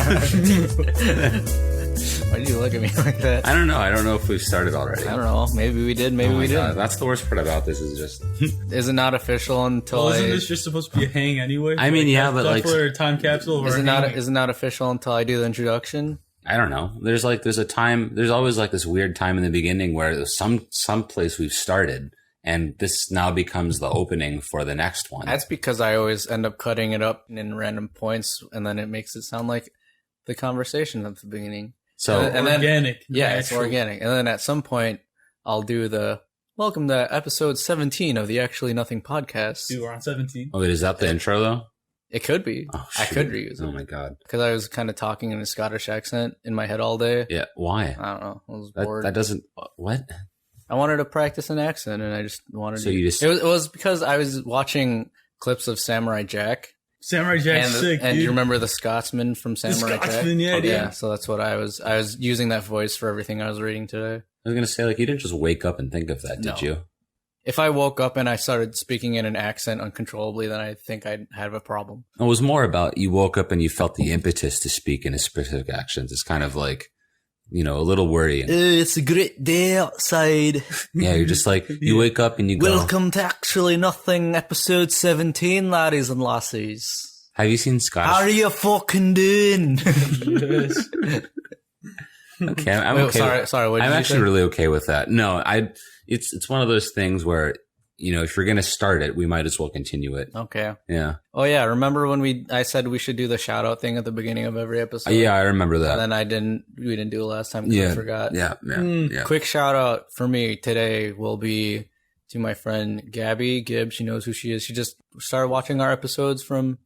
Why did you look at me like that? I don't know. I don't know if we've started already. I don't know. Maybe we did. Maybe we didn't. That's the worst part about this is just... Is it not official until isn't this just supposed to be a hang anyway? I mean, yeah, but that's for a time capsule. Is it not official until I do the introduction? I don't know. There's a time. There's always like this weird time in the beginning where there's some place we've started, and this now becomes the opening for the next one. That's because I always end up cutting it up in random points, and then it makes it sound like the conversation at the beginning. So and organic. Yeah, it's organic. And then at some point, I'll do the welcome to episode 17 of the Actually Nothing podcast. Dude, we're on 17. Oh, wait, is that the intro though? It could be. Oh, I could reuse it. Oh my god. Because I was kind of talking in a Scottish accent in my head all day. Yeah. Why? I don't know. I was bored. That doesn't. What? I wanted to practice an accent, and I just wanted. So you just. It was because I was watching clips of Samurai Jack. Samurai Jack's sick, and dude. you remember the Scotsman from Samurai Jack? Yeah. So that's what I was using that voice for everything I was reading today. I was gonna say, like, you didn't just wake up and think of that, did you? If I woke up and I started speaking in an accent uncontrollably, then I think I'd have a problem. It was more about you woke up and you felt the impetus to speak in a specific accent. It's kind of like, a little worrying. It's a great day outside. Yeah, you're just like, you wake up and you go. Welcome to Actually Nothing, episode 17, laddies and lassies. Have you seen Scottish? How are you fucking doing? Yes. Okay, I'm okay. Sorry. What did I'm you actually say? really okay with that. No, it's one of those things where, if you're gonna start it, we might as well continue it. Okay. Yeah. Oh yeah, remember when I said we should do the shout out thing at the beginning of every episode? Yeah, I remember that. And then we didn't do it last time because I forgot. Yeah. Quick shout out for me today will be to my friend Gabby Gibbs. She knows who she is. She just started watching our episodes from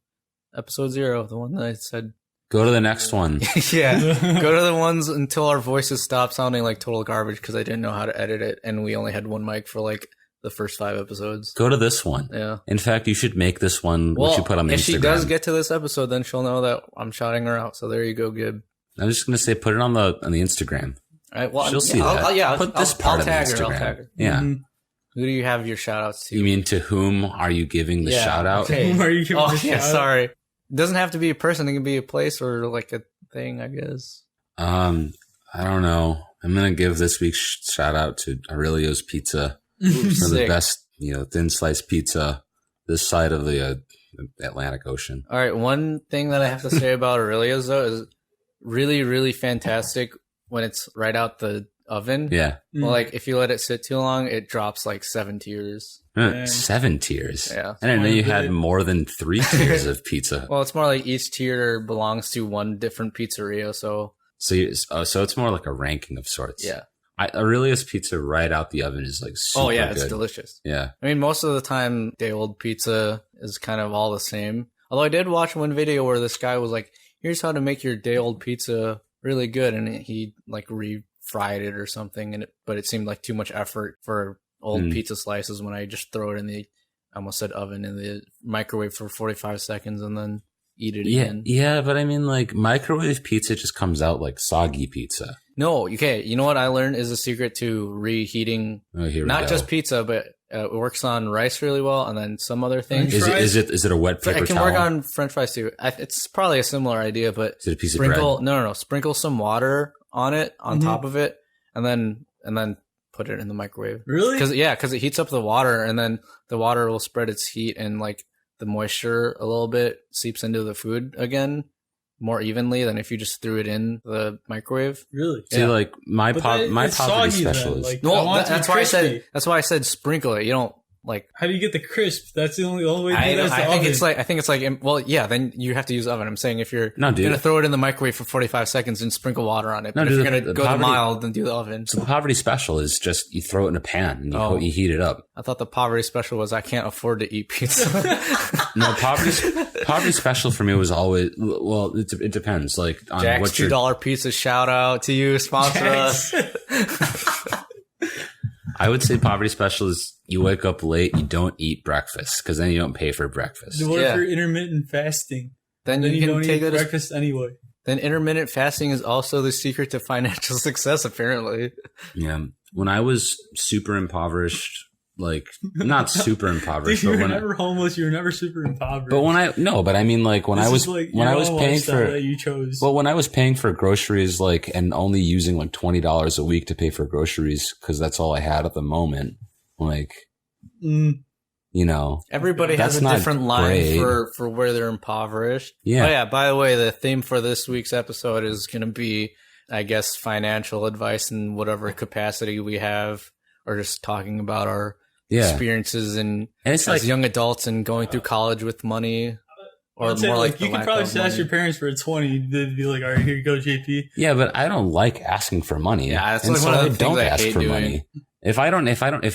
episode 0, the one that I said. Go to the next one. Yeah. Go to the ones until our voices stop sounding like total garbage because I didn't know how to edit it and we only had one mic for like the first 5 episodes. Go to this one. Yeah. In fact, you should make this one what you put on the Instagram. If she does get to this episode, then she'll know that I'm shouting her out. So there you go, Gib. I'm just gonna say, put it on the Instagram. All right. Well, she'll see that. Put this part on Instagram. I'll tag her. Yeah. Mm-hmm. Who do you have your shout outs to? You mean to whom are you giving the shout out? Okay. Whom are you giving the shout out? Sorry. It doesn't have to be a person. It can be a place or like a thing, I guess. I don't know. I'm gonna give this week's shout out to Aurelio's Pizza for the best, thin sliced pizza this side of the Atlantic Ocean. All right. One thing that I have to say about Aurelio's though is really, really fantastic when it's right out the oven. Yeah. Well, like if you let it sit too long, it drops like 7 tiers. 7 tiers. Yeah. I didn't know you had more than 3 tiers of pizza. Well, it's more like each tier belongs to one different pizzeria. So it's more like a ranking of sorts. Yeah. Aurelio's Pizza right out the oven is like super good. It's delicious. Yeah. I mean, most of the time, day old pizza is kind of all the same. Although I did watch one video where this guy was like, here's how to make your day old pizza really good. And he like refried it or something. But it seemed like too much effort for old pizza slices when I just throw it in I almost said oven, in the microwave for 45 seconds and then eat it again. Yeah, but I mean, like, microwave pizza just comes out like soggy pizza. No, okay. You know what I learned is a secret to reheating not just pizza, but it works on rice really well, and then some other things. Is it a wet paper towel? It can work on French fries too. It's probably a similar idea, but is it a piece of bread? No. Sprinkle some water on it, on top of it, and then put it in the microwave. Really? Because it heats up the water, and then the water will spread its heat, and like the moisture a little bit seeps into the food again more evenly than if you just threw it in the microwave. Really? See, like my poverty special is that's why I said sprinkle it. You don't like. How do you get the crisp? That's the only way to do it. I think it's like then you have to use oven. I'm saying if you're gonna throw it in the microwave for 45 seconds and sprinkle water on it. But if you're gonna go the mild, then do the oven. So the poverty special is just you throw it in a pan and you heat it up. I thought the poverty special was I can't afford to eat pizza. No, poverty special for me was always it depends. Like on Jack's what $2 pizza shout out to you, sponsor us. I would say poverty special is you wake up late, you don't eat breakfast because then you don't pay for breakfast. What if you're intermittent fasting? Then you can don't take eat breakfast anyway. Then intermittent fasting is also the secret to financial success, apparently. Yeah. When I was super impoverished, like not super impoverished. Dude, you but were never homeless. You were never super impoverished. But when I mean, like when I was paying for that you chose. Well, when I was paying for groceries, like, and only using like $20 a week to pay for groceries because that's all I had at the moment, like, you know, everybody has a different line for where they're impoverished. Yeah. Oh yeah. By the way, the theme for this week's episode is going to be, I guess, financial advice in whatever capacity we have, or just talking about our experiences and it's as young adults and going through college with money. Or more like you could probably just ask your parents for a 20. They'd be like, "All right, here you go, JP." Yeah, but I don't like asking for money. Yeah, that's like one of the things I hate doing. Money. If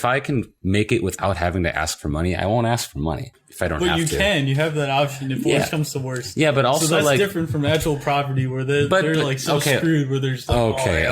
I can make it without having to ask for money, I won't ask for money. If I don't have to. But you can. You have that option if worst comes to worst. Yeah, but also so that's different from actual property where they're like so screwed where there's like, okay.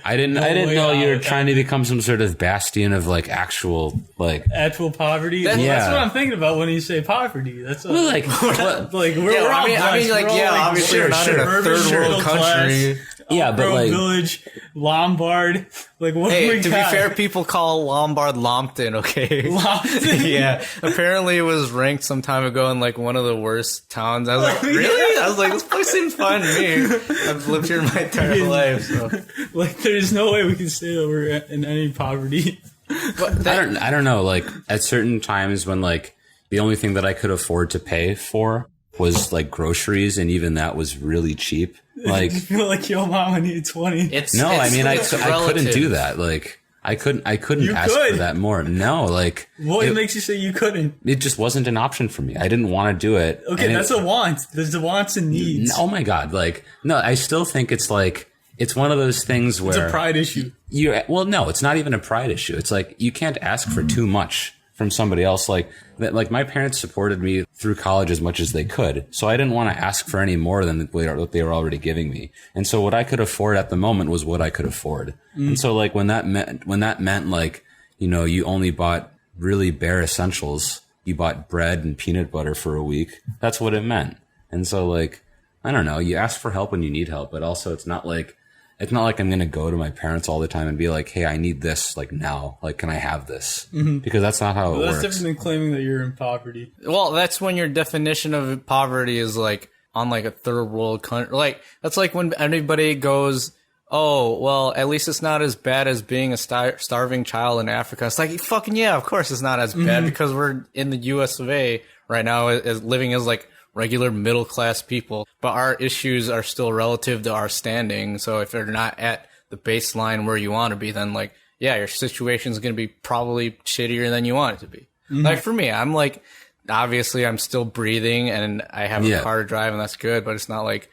I didn't know you were trying to become some sort of bastion of like actual poverty. That's what I'm thinking about when you say poverty. That's we're obviously we're not in a third world country. Yeah, but like Village, Lombard, like what? Hey, to be fair, people call Lombard Lompton. Okay, Lompton. Yeah, apparently it was ranked some time ago in like one of the worst towns. I was like, really? I was like, this place seems fine to me. I've lived here my entire life. So. Like, there's no way we can say that we're in any poverty. But I don't know. Like at certain times when like the only thing that I could afford to pay for was like groceries, and even that was really cheap. Like, you feel like your mama needed 20. I couldn't do that. Like, I couldn't ask for that more. No, like, what makes you say you couldn't? It just wasn't an option for me. I didn't want to do it. Okay, that's a want. There's the wants and needs. Oh my God. Like, no, I still think it's like, it's one of those things where it's a pride issue. No, it's not even a pride issue. It's like, you can't ask for too much from somebody else. Like my parents supported me through college as much as they could. So I didn't want to ask for any more than what they were already giving me. And so what I could afford at the moment was what I could afford. And so like when that meant like, you know, you only bought really bare essentials, you bought bread and peanut butter for a week. That's what it meant. And so like, I don't know, you ask for help when you need help, but also it's not like I'm going to go to my parents all the time and be like, hey, I need this like now. Like, can I have this? Mm-hmm. Because that's not how it works. That's different than claiming that you're in poverty. Well, that's when your definition of poverty is like on like a third world country. Like, that's like when anybody goes, oh, well, at least it's not as bad as being a starving child in Africa. It's like, fucking yeah, of course it's not as bad because we're in the US of A right now as living as like regular middle class people, but our issues are still relative to our standing. So if you're not at the baseline where you want to be, then like, yeah, your situation is going to be probably shittier than you want it to be. Mm-hmm. Like for me, I'm like, obviously I'm still breathing and I have a car to drive and that's good, but it's not like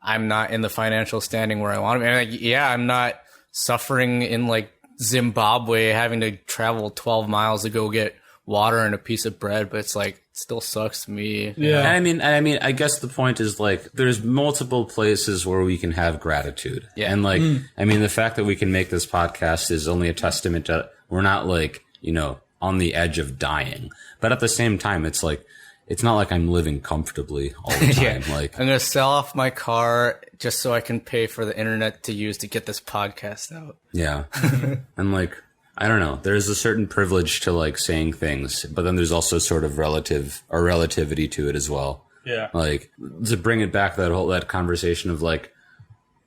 I'm not in the financial standing where I want to be. And like, yeah, I'm not suffering in like Zimbabwe having to travel 12 miles to go get water and a piece of bread, but it's like, still sucks to me. Yeah. I mean, I guess the point is like, there's multiple places where we can have gratitude. Yeah. And like, I mean, the fact that we can make this podcast is only a testament to we're not like, you know, on the edge of dying. But at the same time, it's like, it's not like I'm living comfortably all the time. Like, I'm going to sell off my car just so I can pay for the internet to use to get this podcast out. Yeah. And like, I don't know. There's a certain privilege to like saying things, but then there's also sort of relativity to it as well. Yeah. Like to bring it back that conversation of like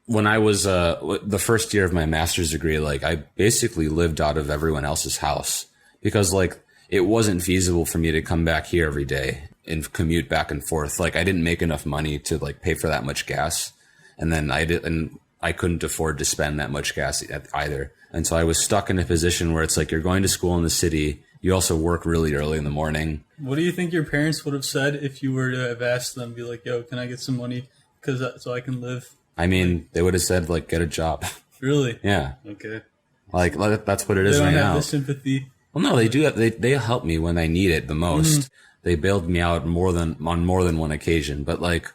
when I was the first year of my master's degree, like I basically lived out of everyone else's house because like it wasn't feasible for me to come back here every day and commute back and forth. Like I didn't make enough money to like pay for that much gas, and then I couldn't afford to spend that much gas either. And so I was stuck in a position where it's like you're going to school in the city. You also work really early in the morning. What do you think your parents would have said if you were to have asked them, be like, yo, can I get some money so I can live? I mean, they would have said, like, get a job. Really? Yeah. Okay. Like, that's what it is right now. They don't have the sympathy. Well, no, they do. They help me when I need it the most. Mm-hmm. They bailed me out on more than one occasion. But, like,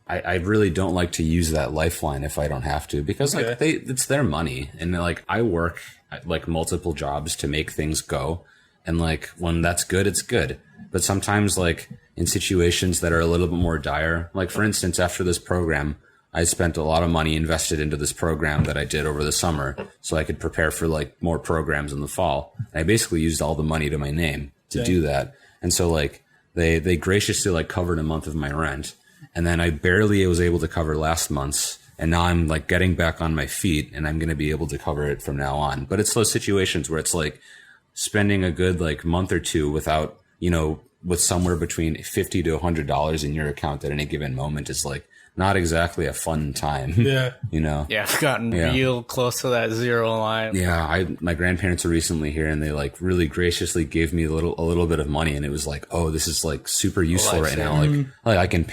I really don't like to use that lifeline if I don't have to because like it's their money and like I work at like multiple jobs to make things go, and like when that's good, it's good. But sometimes like in situations that are a little bit more dire, like for instance, after this program, I spent a lot of money invested into this program that I did over the summer so I could prepare for like more programs in the fall. And I basically used all the money to my name to do that. And so like they graciously like covered a month of my rent. And then I barely was able to cover last month's. And now I'm like getting back on my feet and I'm going to be able to cover it from now on. But it's those situations where it's like spending a good like month or two without, you know, with somewhere between $50 to $100 in your account at any given moment is like not exactly a fun time. Yeah. You know? Yeah, I've gotten real close to that zero line. Yeah, my grandparents were recently here and they like really graciously gave me a little bit of money and it was like, oh, this is like super useful right now. Like I can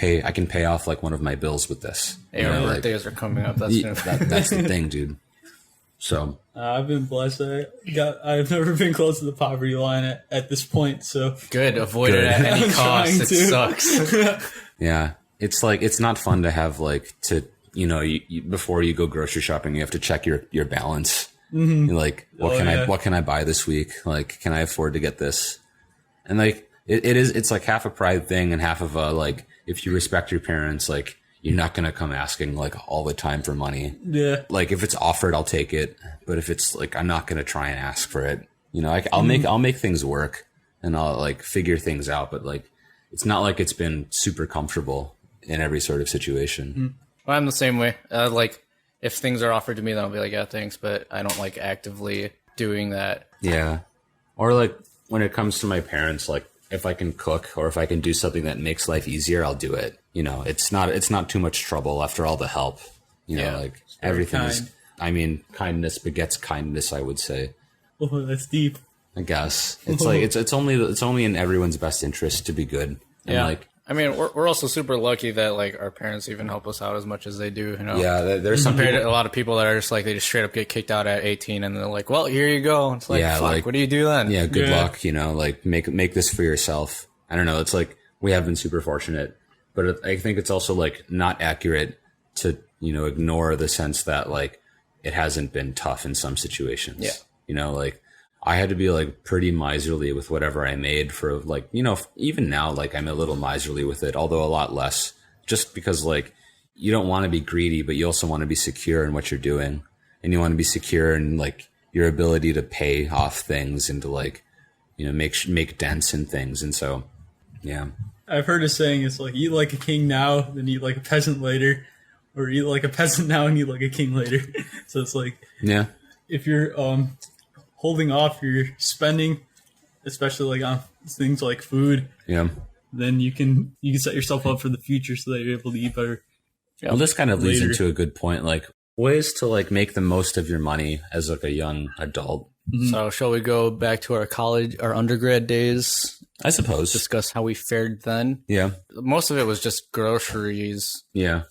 pay off like one of my bills with this. Hey, our birthdays are coming up. That's that's the thing, dude. So I've been blessed. I've never been close to the poverty line at this point. So good. Avoid it at any cost. It sucks. Yeah. It's like, it's not fun to have like to, you know, you before you go grocery shopping, you have to check your balance. You're like, what can I buy this week? Like, can I afford to get this? And like, it's like half a pride thing and half of a, like, if you respect your parents, like, you're not going to come asking like all the time for money. Yeah. Like if it's offered, I'll take it. But if it's like, I'm not going to try and ask for it. You know, I'll make things work and I'll like figure things out. But like, it's not like it's been super comfortable in every sort of situation. Well, I'm the same way. Like if things are offered to me, then I'll be like, yeah, thanks. But I don't like actively doing that. Yeah. Or like when it comes to my parents, like if I can cook or if I can do something that makes life easier, I'll do it. You know, it's not too much trouble after all the help. You know, like everything is, I mean, kindness begets kindness, I would say. Oh, that's deep. I guess it's like it's only in everyone's best interest to be good. And like, I mean, we're also super lucky that like our parents even help us out as much as they do. You know, yeah. There's some compared to a lot of people that are just like they just straight up get kicked out at 18 and they're like, well, here you go. It's like, fuck, like, what do you do then? Yeah, good luck. You know, like make this for yourself. I don't know. It's like we have been super fortunate, but I think it's also like not accurate to, you know, ignore the sense that like it hasn't been tough in some situations. Yeah, you know, like. I had to be like pretty miserly with whatever I made for like, you know, even now, like I'm a little miserly with it, although a lot less just because like you don't want to be greedy, but you also want to be secure in what you're doing and you want to be secure in like your ability to pay off things and to like, you know, make dents in things. And so, yeah, I've heard a saying, it's like eat like a king now, then eat like a peasant later, or eat like a peasant now and eat like a king later. So it's like, yeah, if you're, holding off your spending, especially like on things like food, then you can set yourself up for the future so that you're able to eat better. Well, this kind of leads into a good point, like ways to like make the most of your money as like a young adult. So shall we go back to our undergrad days? I suppose. Discuss how we fared then. Yeah. Most of it was just groceries. Yeah.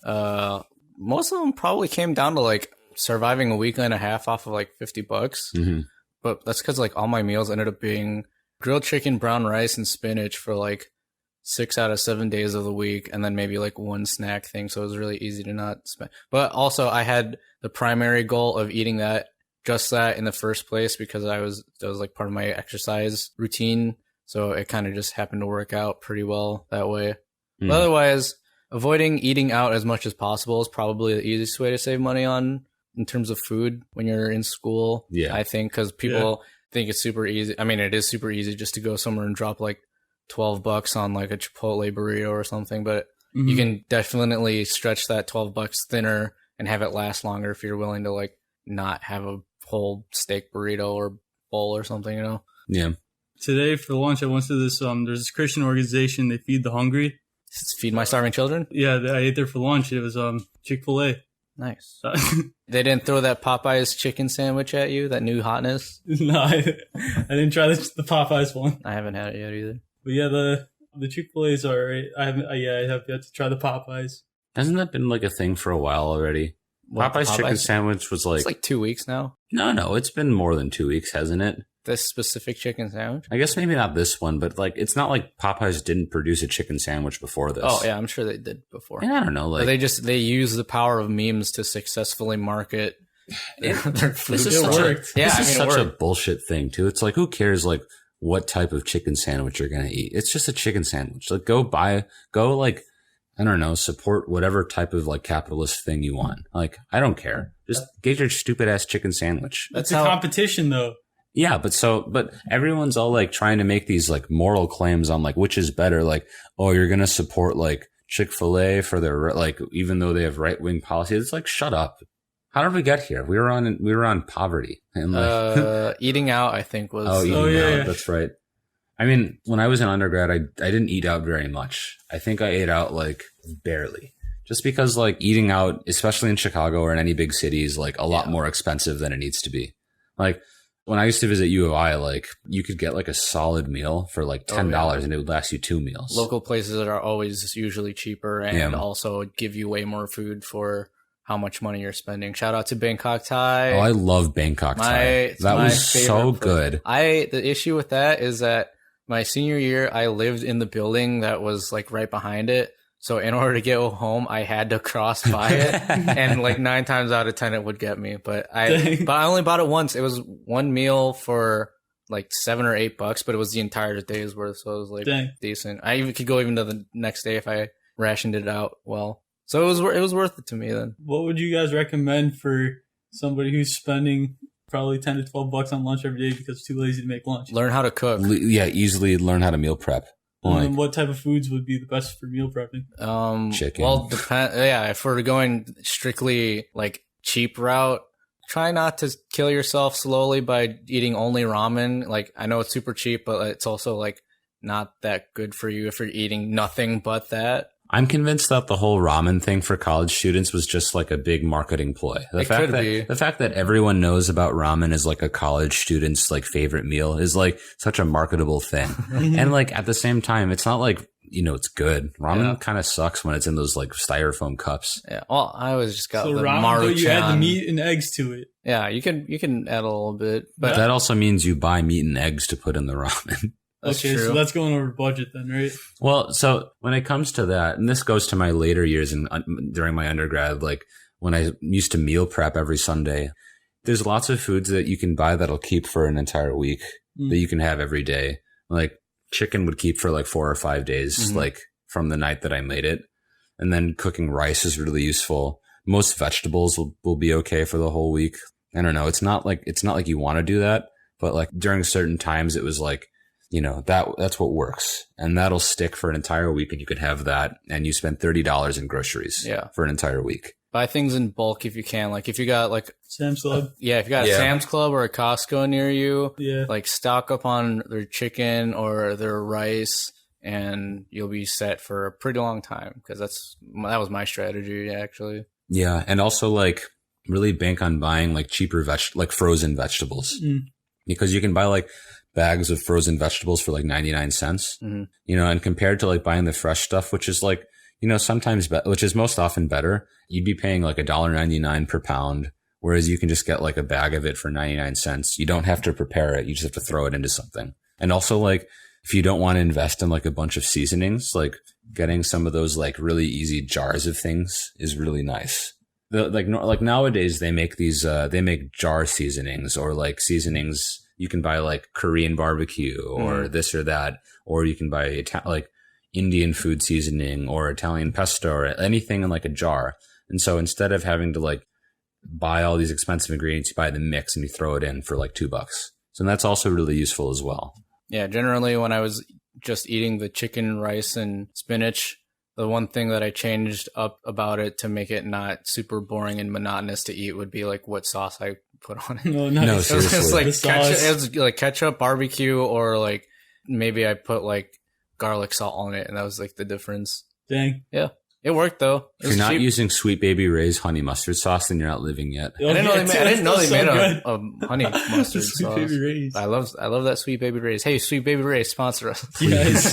Most of them probably came down to like surviving a week and a half off of like $50. Mm-hmm. But that's because like all my meals ended up being grilled chicken, brown rice, and spinach for like 6 out of 7 days of the week, and then maybe like one snack thing. So it was really easy to not spend. But also I had the primary goal of eating that in the first place because that was like part of my exercise routine. So it kind of just happened to work out pretty well that way. But otherwise, avoiding eating out as much as possible is probably the easiest way to save money on in terms of food when you're in school. Yeah, I think because people think it's super easy. I mean, it is super easy just to go somewhere and drop like $12 on like a Chipotle burrito or something. But you can definitely stretch that $12 thinner and have it last longer if you're willing to like not have a whole steak burrito or bowl or something, you know? Yeah. Today for lunch, I went to this, there's this Christian organization. They feed the hungry. Feed my starving children? Yeah, I ate there for lunch. It was Chick-fil-A. Nice. They didn't throw that Popeyes chicken sandwich at you, that new hotness? No, I didn't try the Popeyes one. I haven't had it yet either. But yeah, the Chick-fil-A's are alright. I have yet to try the Popeyes. Hasn't that been like a thing for a while already? Popeyes chicken sandwich was like... It's like 2 weeks now. No, it's been more than 2 weeks, hasn't it? This specific chicken sandwich? I guess maybe not this one, but like it's not like Popeyes didn't produce a chicken sandwich before this. Oh yeah, I'm sure they did before. Yeah, I don't know. Like they use the power of memes to successfully market their food. This is such a bullshit thing too. It's like who cares like what type of chicken sandwich you're gonna eat? It's just a chicken sandwich. Like go I don't know, support whatever type of like capitalist thing you want. Like, I don't care. Just get your stupid ass chicken sandwich. That's a competition though. Yeah, but everyone's all like trying to make these like moral claims on like which is better. Like, oh, you're going to support like Chick-fil-A for their like, even though they have right wing policies. It's like, shut up. How did we get here? We were on poverty and like eating out, I think was. Eating out. That's right. I mean, when I was in undergrad, I didn't eat out very much. I think I ate out like barely, just because like eating out, especially in Chicago or in any big city, is like a lot more expensive than it needs to be. Like when I used to visit U of I, like you could get like a solid meal for like $10 and it would last you 2 meals. Local places that are always usually cheaper and also give you way more food for how much money you're spending. Shout out to Bangkok Thai. Oh, I love Bangkok Thai. That was so good. The issue with that is that my senior year, I lived in the building that was like right behind it. So in order to get home, I had to cross by it, and like 9 times out of 10, it would get me. But I only bought it once. It was one meal for like $7 or $8, but it was the entire day's worth. So it was like decent. I even could go even to the next day if I rationed it out well. So it was worth it to me then. What would you guys recommend for somebody who's spending probably $10 to $12 on lunch every day because it's too lazy to make lunch? Learn how to cook. Easily learn how to meal prep. And what type of foods would be the best for meal prepping? Chicken. Well, if we're going strictly like cheap route, try not to kill yourself slowly by eating only ramen. Like, I know it's super cheap, but it's also like not that good for you if you're eating nothing but that. I'm convinced that the whole ramen thing for college students was just like a big marketing ploy. The fact that everyone knows about ramen as like a college student's like favorite meal is like such a marketable thing. And like at the same time, it's not like, it's good. Ramen kind of sucks when it's in those like styrofoam cups. Yeah. Well, I always just got the ramen, Maruchan. but you add the meat and eggs to it. Yeah, you can add a little bit, but that also means you buy meat and eggs to put in the ramen. That's true. So that's going over budget then, right? Well, so when it comes to that, and this goes to my later years during my undergrad, like when I used to meal prep every Sunday, there's lots of foods that you can buy that'll keep for an entire week that you can have every day. Like chicken would keep for like 4 or 5 days, like from the night that I made it. And then cooking rice is really useful. Most vegetables will be okay for the whole week. I don't know. It's not like you want to do that, but like during certain times it was like, that's what works, and that'll stick for an entire week, and you can have that, and you spend $30 in groceries for an entire week. Buy things in bulk if you can. Like if you got like Sam's Club. If you got a Sam's Club or a Costco near you, like stock up on their chicken or their rice, and you'll be set for a pretty long time, because that was my strategy actually. Yeah, and also like really bank on buying like cheaper like frozen vegetables, because you can buy like bags of frozen vegetables for like 99 cents, and compared to like buying the fresh stuff, which is like, which is most often better, you'd be paying like $1.99 per pound. Whereas you can just get like a bag of it for 99 cents. You don't have to prepare it. You just have to throw it into something. And also like, if you don't want to invest in like a bunch of seasonings, like getting some of those like really easy jars of things is really nice. Like nowadays they make these, they make jar seasonings, or like seasonings. You can buy like Korean barbecue or this or that, or you can buy like Indian food seasoning or Italian pesto or anything in like a jar. And so instead of having to like buy all these expensive ingredients, you buy the mix and you throw it in for like $2. So that's also really useful as well. Yeah. Generally when I was just eating the chicken, rice, and spinach, the one thing that I changed up about it to make it not super boring and monotonous to eat would be like what sauce I put on it. No, seriously. It was like ketchup, barbecue, or like maybe I put like garlic salt on it, and that was like the difference. Dang. Yeah. It worked though. If you're not using Sweet Baby Ray's honey mustard sauce, then you're not living yet. I didn't know they made a honey mustard sauce. Baby Ray's. I love that Sweet Baby Ray's. Hey, Sweet Baby Ray's, sponsor us. Yes.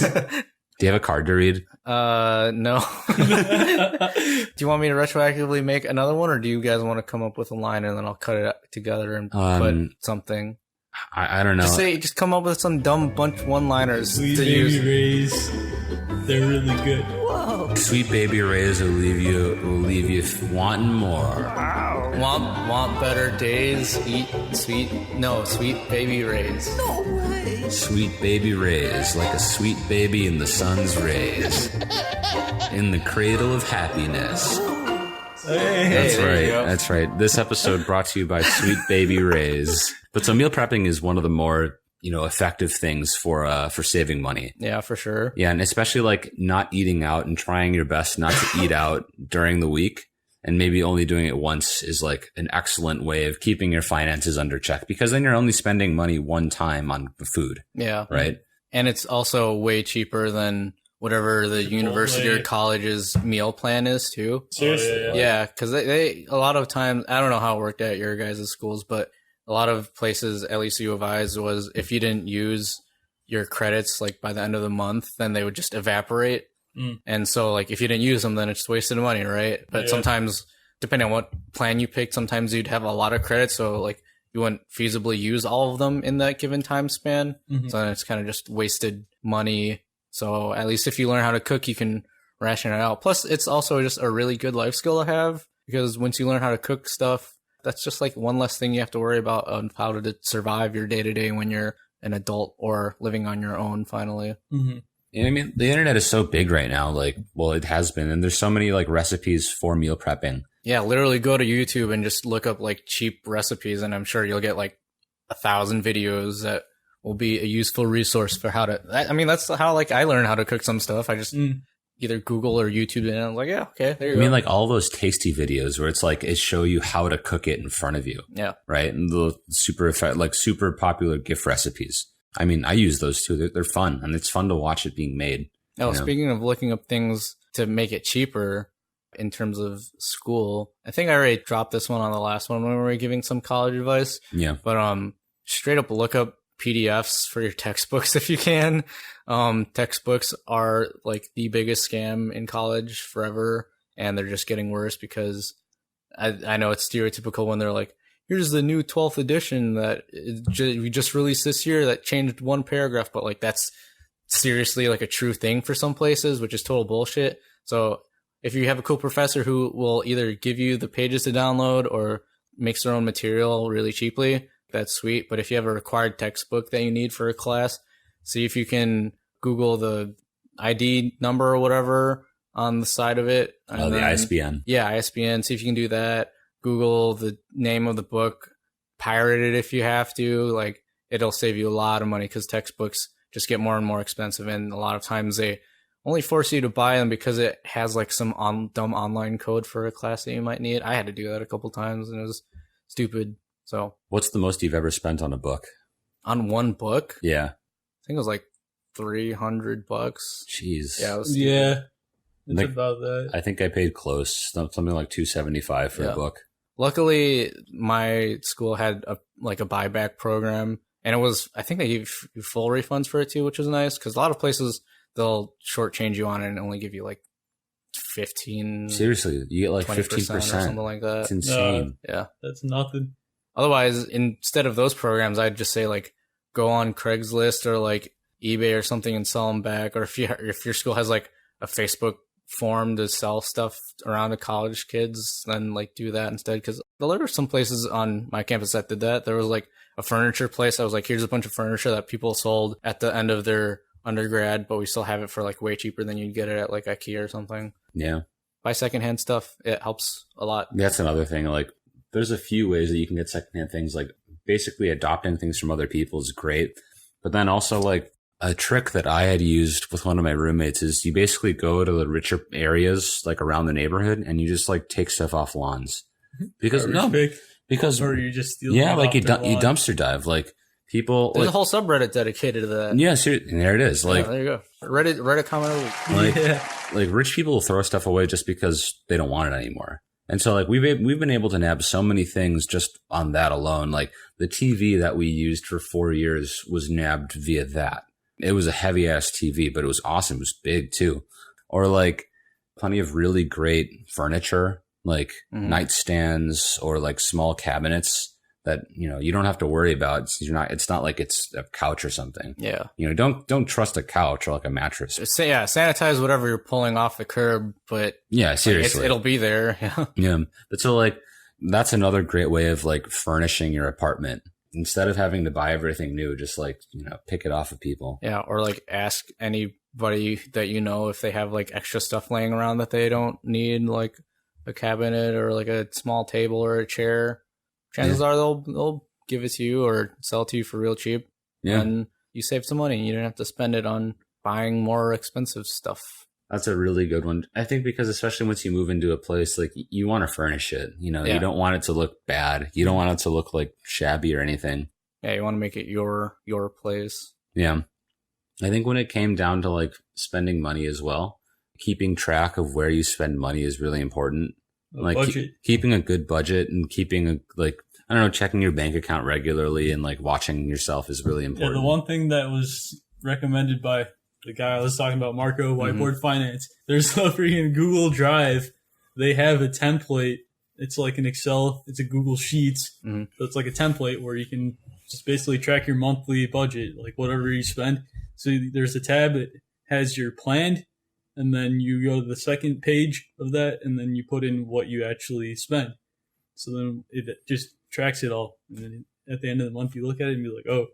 Do you have a card to read? No. Do you want me to retroactively make another one, or do you guys want to come up with a line and then I'll cut it together and put something? I don't know. Just come up with some dumb bunch one-liners Sweet to Baby use. Ray's. They're really good. Whoa, Sweet Baby Ray's will leave you wanting more. Want better days? Eat sweet Baby Ray's. No way. Sweet Baby Ray's, like a sweet baby in the sun's rays, in the cradle of happiness. That's right. That's right. This episode brought to you by Sweet Baby Ray's. But so meal prepping is one of the more, effective things for saving money. Yeah, for sure. Yeah. And especially like not eating out and trying your best not to eat out during the week, and maybe only doing it once is like an excellent way of keeping your finances under check, because then you're only spending money one time on the food. Yeah. Right. And it's also way cheaper than whatever the university or college's meal plan is too. Seriously? Yeah, because they a lot of times, I don't know how it worked at your guys' schools, but a lot of places, at least U of I's, was if you didn't use your credits like by the end of the month, then they would just evaporate. And so like if you didn't use them, then it's wasted money, right? But sometimes, depending on what plan you picked, sometimes you'd have a lot of credits, so like you wouldn't feasibly use all of them in that given time span. So then it's kind of just wasted money. So at least if you learn how to cook, you can ration it out. Plus, it's also just a really good life skill to have, because once you learn how to cook stuff, that's just like one less thing you have to worry about on how to survive your day to day when you're an adult or living on your own finally. Yeah, I mean, the internet is so big right now. Like, well, it has been, and there's so many like recipes for meal prepping. Yeah, literally go to YouTube and just look up like cheap recipes, and I'm sure you'll get like 1,000 videos that will be a useful resource for how to. I mean, that's how like I learned how to cook some stuff. I just either Google or YouTube it, and I'm like, yeah, okay, there you go. I mean, like all those tasty videos where it's like it show you how to cook it in front of you. Yeah, right. And the super popular gift recipes. I mean, I use those too. They're fun, and it's fun to watch it being made. Oh, speaking of looking up things to make it cheaper in terms of school, I think I already dropped this one on the last one when we were giving some college advice. Yeah. But straight up look up PDFs for your textbooks if you can. Textbooks are like the biggest scam in college forever, and they're just getting worse because I know it's stereotypical when they're like, here's the new 12th edition that we just released this year that changed one paragraph, but like that's seriously like a true thing for some places, which is total bullshit. So if you have a cool professor who will either give you the pages to download or makes their own material really cheaply, that's sweet. But if you have a required textbook that you need for a class, see if you can Google the ID number or whatever on the side of it. Oh, the ISBN. Yeah, ISBN. See if you can do that. Google the name of the book, pirate it if you have to. Like, it'll save you a lot of money because textbooks just get more and more expensive, and a lot of times they only force you to buy them because it has like some dumb online code for a class that you might need. I had to do that a couple times, and it was stupid. So, what's the most you've ever spent on a book? On one book? Yeah, I think it was like $300. Jeez. Yeah, it was it's about that. I think I paid close, something like $275 for a book. Luckily, my school had a buyback program, and it was, I think they gave you full refunds for it too, which was nice, because a lot of places they'll shortchange you on it and only give you like 15. Seriously, you get like 15% or something like that. It's insane. Yeah, that's nothing. Otherwise, instead of those programs, I'd just say like go on Craigslist or like eBay or something and sell them back. Or if your school has like a Facebook form to sell stuff around to college kids, then like do that instead. Because there were some places on my campus that did that. There was like a furniture place. I was like, here's a bunch of furniture that people sold at the end of their undergrad, but we still have it for like way cheaper than you'd get it at like IKEA or something. Yeah. Buy secondhand stuff. It helps a lot. That's another thing. Like, there's a few ways that you can get secondhand things. Like, basically adopting things from other people is great. But then also like, a trick that I had used with one of my roommates is you basically go to the richer areas like around the neighborhood and you just like take stuff off lawns because or you just steal like you dumpster dive. Like, people, there's like, a whole subreddit dedicated to that. Yeah, and there it is. Like, there you go. Reddit comment of the week. Like rich people will throw stuff away just because they don't want it anymore. And so like we've been able to nab so many things just on that alone. Like the TV that we used for 4 years was nabbed via that. It was a heavy ass TV, but it was awesome. It was big too. Or like plenty of really great furniture, like nightstands or like small cabinets that, you know, you don't have to worry about. It's not like it's a couch or something. Yeah. You know, don't trust a couch or like a mattress. Yeah, sanitize whatever you're pulling off the curb, but yeah, seriously, it'll be there. Yeah. Yeah. But so like, that's another great way of like furnishing your apartment. Instead of having to buy everything new, just like, you know, pick it off of people. Yeah. Or like ask anybody that you know if they have like extra stuff laying around that they don't need, like a cabinet or like a small table or a chair. Chances are they'll give it to you or sell it to you for real cheap. Yeah. And you save some money. You don't have to spend it on buying more expensive stuff. That's a really good one. I think because especially once you move into a place, like you want to furnish it, you know, you don't want it to look bad. You don't want it to look like shabby or anything. Yeah. You want to make it your place. Yeah. I think when it came down to like spending money as well, keeping track of where you spend money is really important. Like keeping a good budget and keeping I don't know, checking your bank account regularly and like watching yourself is really important. Yeah. The one thing that was recommended by the guy I was talking about, Marco, Whiteboard Finance, there's a freaking Google Drive. They have a template. It's like an Excel. It's a Google Sheets. So it's like a template where you can just basically track your monthly budget, like whatever you spend. So there's a tab that has your planned, and then you go to the second page of that, and then you put in what you actually spend. So then it just tracks it all. And then at the end of the month, you look at it and be like, oh,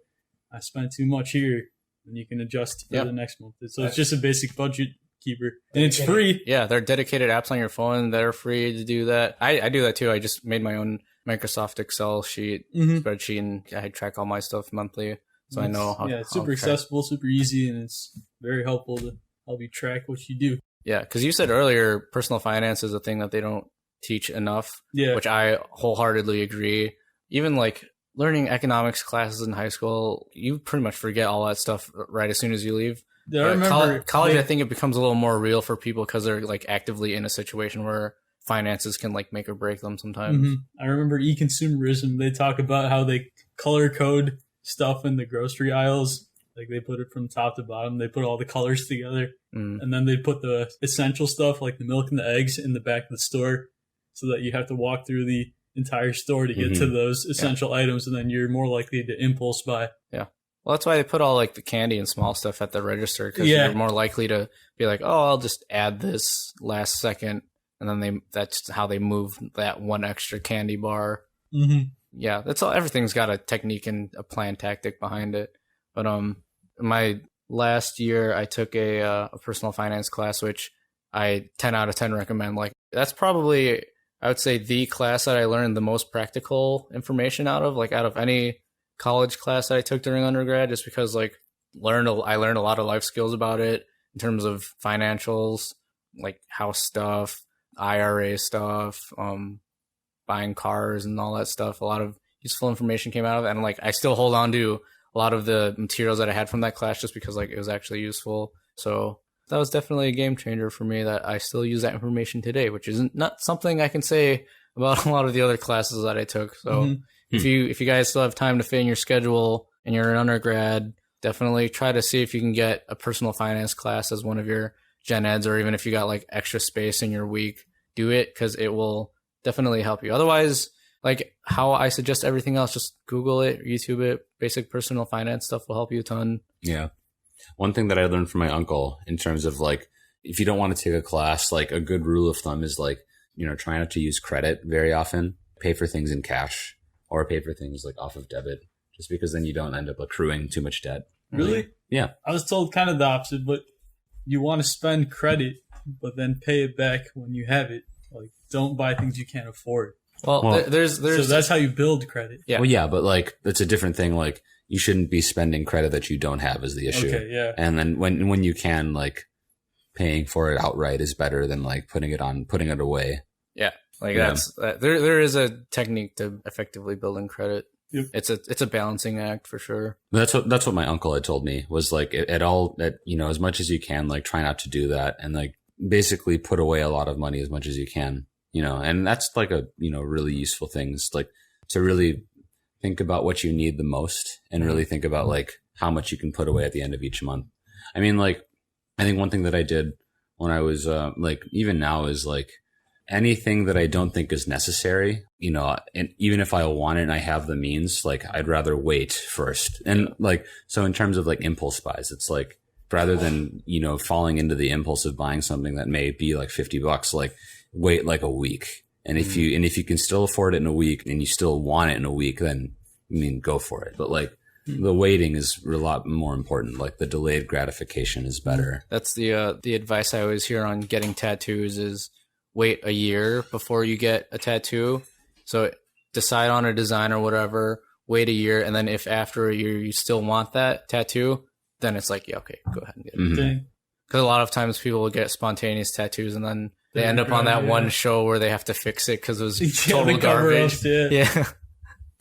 I spent too much here. And you can adjust for the next month. So it's just a basic budget keeper. And it's free. Yeah, there are dedicated apps on your phone that are free to do that. I do that too. I just made my own Microsoft Excel spreadsheet, and I track all my stuff monthly. So I know how. Yeah, it's super accessible, super easy, and it's very helpful to help you track what you do. Yeah, because you said earlier, personal finance is a thing that they don't teach enough, which I wholeheartedly agree. Even like learning economics classes in high school, you pretty much forget all that stuff right as soon as you leave. Yeah, I remember college, I think it becomes a little more real for people because they're like actively in a situation where finances can like make or break them sometimes. I remember e-consumerism. They talk about how they color code stuff in the grocery aisles. Like they put it from top to bottom. They put all the colors together. And then they put the essential stuff like the milk and the eggs in the back of the store so that you have to walk through the entire store to get to those essential items, and then you're more likely to impulse buy. Yeah. Well, that's why they put all like the candy and small stuff at the register, because you're more likely to be like, oh, I'll just add this last second, and then that's how they move that one extra candy bar. Yeah, that's all. Everything's got a technique and a plan tactic behind it. But my last year, I took a personal finance class, which I 10 out of 10 recommend. Like that's probably, I would say, the class that I learned the most practical information out of any college class that I took during undergrad, just because like I learned a lot of life skills about it in terms of financials, like house stuff, IRA stuff, buying cars and all that stuff. A lot of useful information came out of it, and like I still hold on to a lot of the materials that I had from that class just because like it was actually useful. So that was definitely a game changer for me, that I still use that information today, which is not something I can say about a lot of the other classes that I took. So if you guys still have time to fit in your schedule and you're an undergrad, definitely try to see if you can get a personal finance class as one of your gen eds, or even if you got like extra space in your week, do it, because it will definitely help you. Otherwise, like how I suggest everything else, just Google it, YouTube it. Basic personal finance stuff will help you a ton. Yeah. One thing that I learned from my uncle in terms of like, if you don't want to take a class, like a good rule of thumb is like, you know, try not to use credit very often. Pay for things in cash or pay for things like off of debit, just because then you don't end up accruing too much debt. Really? Yeah. I was told kind of the opposite, but you want to spend credit, but then pay it back when you have it. Like, don't buy things you can't afford. Well, there's so that's how you build credit. Yeah. Well, yeah, but like it's a different thing. Like you shouldn't be spending credit that you don't have is the issue. Okay, yeah. And then when you can, like paying for it outright is better than like putting it away. Yeah. Like there is a technique to effectively building credit. Yep. It's a balancing act for sure. That's what my uncle had told me, was like as much as you can, like try not to do that, and like basically put away a lot of money as much as you can, and that's like a, really useful things, like to really think about what you need the most and really think about like how much you can put away at the end of each month. I mean, like, I think one thing that I did when I was like, even now is like, anything that I don't think is necessary, you know, and even if I want it and I have the means, like I'd rather wait first. And like, so in terms of like impulse buys, it's like rather than, you know, falling into the impulse of buying something that may be like $50, like wait like a week. And if you can still afford it in a week and you still want it in a week, then I mean, go for it. But like the waiting is a lot more important. Like the delayed gratification is better. That's the advice I always hear on getting tattoos is wait a year before you get a tattoo. So decide on a design or whatever, wait a year, and then if after a year you still want that tattoo, then it's like, yeah, okay, go ahead and get it. Because a lot of times people will get spontaneous tattoos and then they end up on that one show where they have to fix it because it was total garbage. Yeah.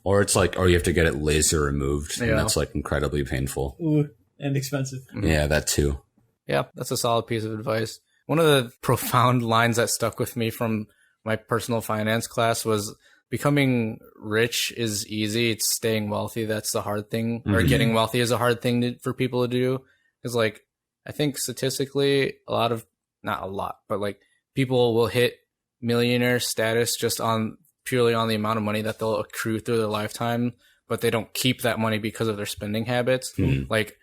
Or it's like, or you have to get it laser removed, and that's like incredibly painful. Ooh, and expensive. Yeah, that too. Yeah, that's a solid piece of advice. One of the profound lines that stuck with me from my personal finance class was becoming rich is easy. It's staying wealthy that's the hard thing, or getting wealthy is a hard thing for people to do. Because like, I think statistically, not a lot, but like people will hit millionaire status just on purely on the amount of money that they'll accrue through their lifetime, but they don't keep that money because of their spending habits. Like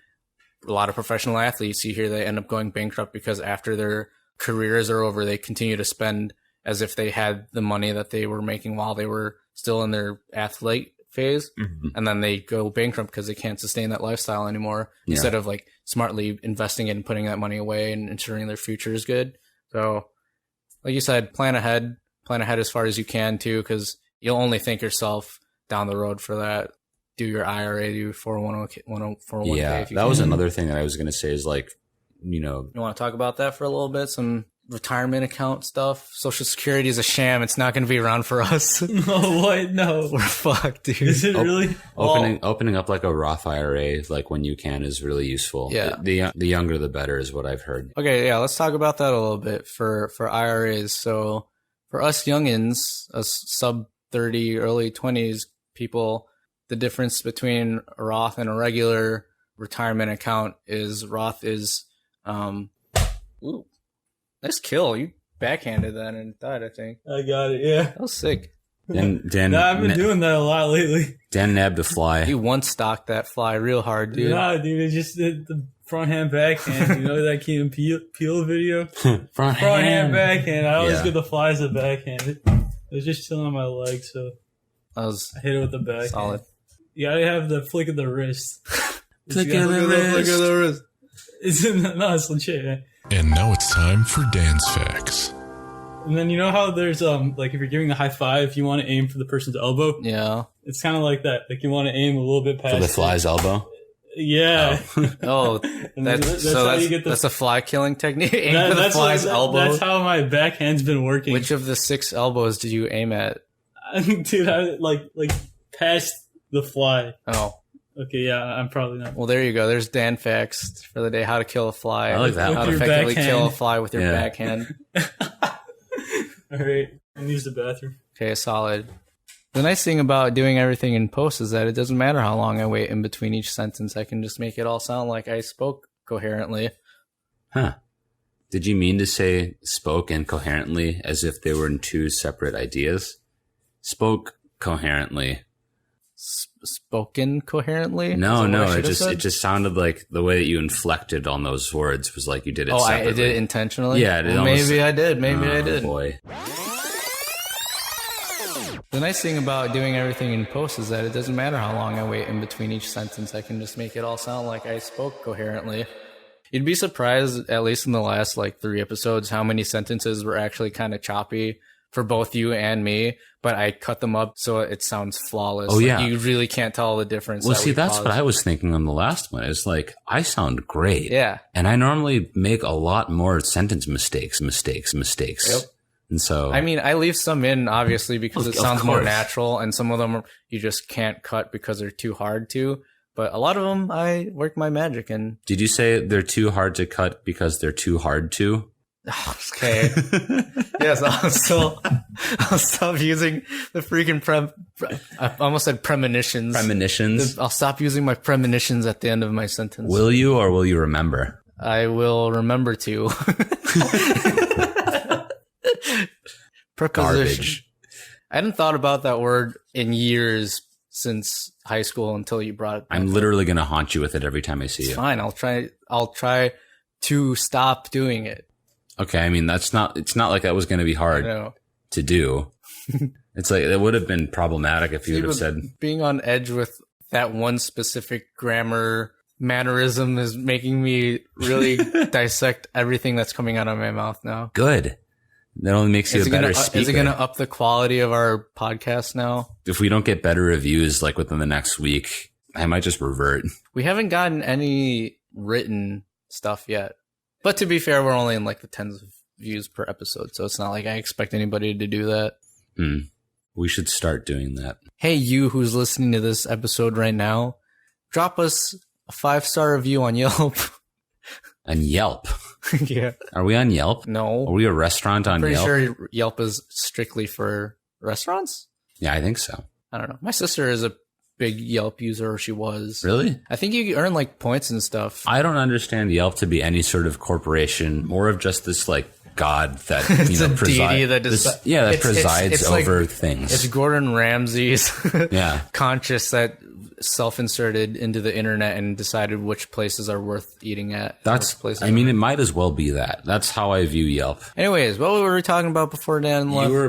a lot of professional athletes, you hear they end up going bankrupt because after their careers are over, they continue to spend as if they had the money that they were making while they were still in their athlete phase. And then they go bankrupt because they can't sustain that lifestyle anymore instead of like smartly investing it and putting that money away and ensuring their future is good. So like you said, plan ahead as far as you can too, because you'll only thank yourself down the road for that. Do your IRA, do your 401k. Yeah, that was another thing that I was going to say is like, you know. You want to talk about that for a little bit? Some retirement account stuff. Social Security is a sham. It's not going to be around for us. No, what? No. We're fucked, dude. Is it really? Opening up like a Roth IRA, like when you can, is really useful. Yeah. The younger the better is what I've heard. Okay, yeah, let's talk about that a little bit for IRAs. So for us youngins, us sub 30, early 20s people, the difference between a Roth and a regular retirement account is Roth is, ooh, nice kill. You backhanded that and died, I think. I got it, yeah. That was sick. Dan I've been doing that a lot lately. Dan nabbed a fly. You one stocked that fly real hard, dude. Nah, dude, it just did the front hand, backhand. You know that Key and Peele video? front hand, backhand. I always get the flies at backhand. It was just chilling on my leg, so that was I hit it with the backhand. solid. You gotta have the flick of the wrist. Flick of the wrist. It's legit, man. And now it's time for Dan's Facts. And then you know how there's like if you're giving a high five, you want to aim for the person's elbow. Yeah. It's kind of like that. Like you want to aim a little bit past For the fly's elbow? Yeah. Oh, that's a fly killing technique. Aim for the fly's elbow. That's how my backhand's been working. Which of the 6 elbows did you aim at? Dude, I like past the fly. Oh. Okay, yeah, I'm probably not. Well, there you go. There's Dan facts for the day. How to kill a fly. I like that. How to effectively kill a fly with your backhand. All right, I use the bathroom. Okay, solid. The nice thing about doing everything in post is that it doesn't matter how long I wait in between each sentence. I can just make it all sound like I spoke coherently. Huh. Did you mean to say spoke incoherently as if they were in 2 separate ideas? Spoke coherently. Spoken coherently? No. It just sounded like the way that you inflected on those words was like you did it separately. I did it intentionally? Yeah. Maybe I did. Maybe I did. Boy. The nice thing about doing everything in post is that it doesn't matter how long I wait in between each sentence. I can just make it all sound like I spoke coherently. You'd be surprised, at least in the last 3 episodes, how many sentences were actually kind of choppy for both you and me, but I cut them up so it sounds flawless. Oh, yeah. You really can't tell the difference. Well, see, that's what I was thinking on the last one. It's like, I sound great. Yeah. And I normally make a lot more sentence mistakes. Yep. And so, I mean, I leave some in, obviously, because it sounds more natural, and some of them you just can't cut because they're too hard to. But a lot of them, I work my magic in. Did you say they're too hard to cut because they're too hard to? Okay. Yes, I'll stop using the freaking I almost said premonitions. Premonitions? I'll stop using my premonitions at the end of my sentence. Will you, or will you remember? I will remember to. Preposition. Garbage. I hadn't thought about that word in years since high school until you brought it back. I'm literally going to haunt you with it every time I see It's you. fine. I'll try to stop doing it. Okay, I mean, it's not like that was going to be I hard know. to do. It's like, it would have been problematic if you would have said, Being on edge with that one specific grammar mannerism is making me really dissect everything that's coming out of my mouth now. good. That only makes you a better speaker. Is it going to up the quality of our podcast now? If we don't get better reviews like within the next week, I might just revert. We haven't gotten any written stuff yet. But to be fair, we're only in like the tens of views per episode, so it's not like I expect anybody to do that. We should start doing that. Hey, you who's listening to this episode right now, drop us a 5-star review on Yelp. On Yelp. Yeah. Are we on Yelp? No. Are we a restaurant on Pretty Yelp? sure Yelp is strictly for restaurants? Yeah, I think so. I don't know. My sister is a big Yelp user, or she was. Really? I think you earn like points and stuff. I don't understand Yelp to be any sort of corporation, more of just this like god that It's a deity that presides it's over like, things. It's Gordon Ramsay's Yeah. conscious that self-inserted into the internet and decided which places are worth eating at. That's, which places I mean, aren't. it might as well be that. That's how I view Yelp. Anyways, what were we talking about before Dan left? You were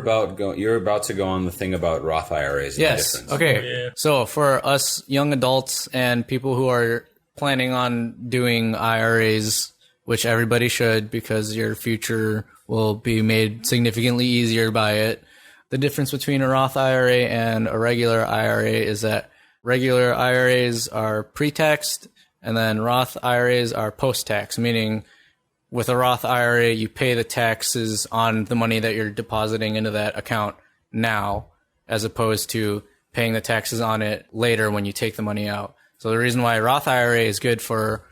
about to go on the thing about Roth IRAs. And Yes. the difference. Okay. Oh, yeah. So for us young adults and people who are planning on doing IRAs, which everybody should because your future will be made significantly easier by it. The difference between a Roth IRA and a regular IRA is that regular IRAs are pre-taxed and then Roth IRAs are post-tax, meaning with a Roth IRA, you pay the taxes on the money that you're depositing into that account now, as opposed to paying the taxes on it later when you take the money out. So the reason why a Roth IRA is good for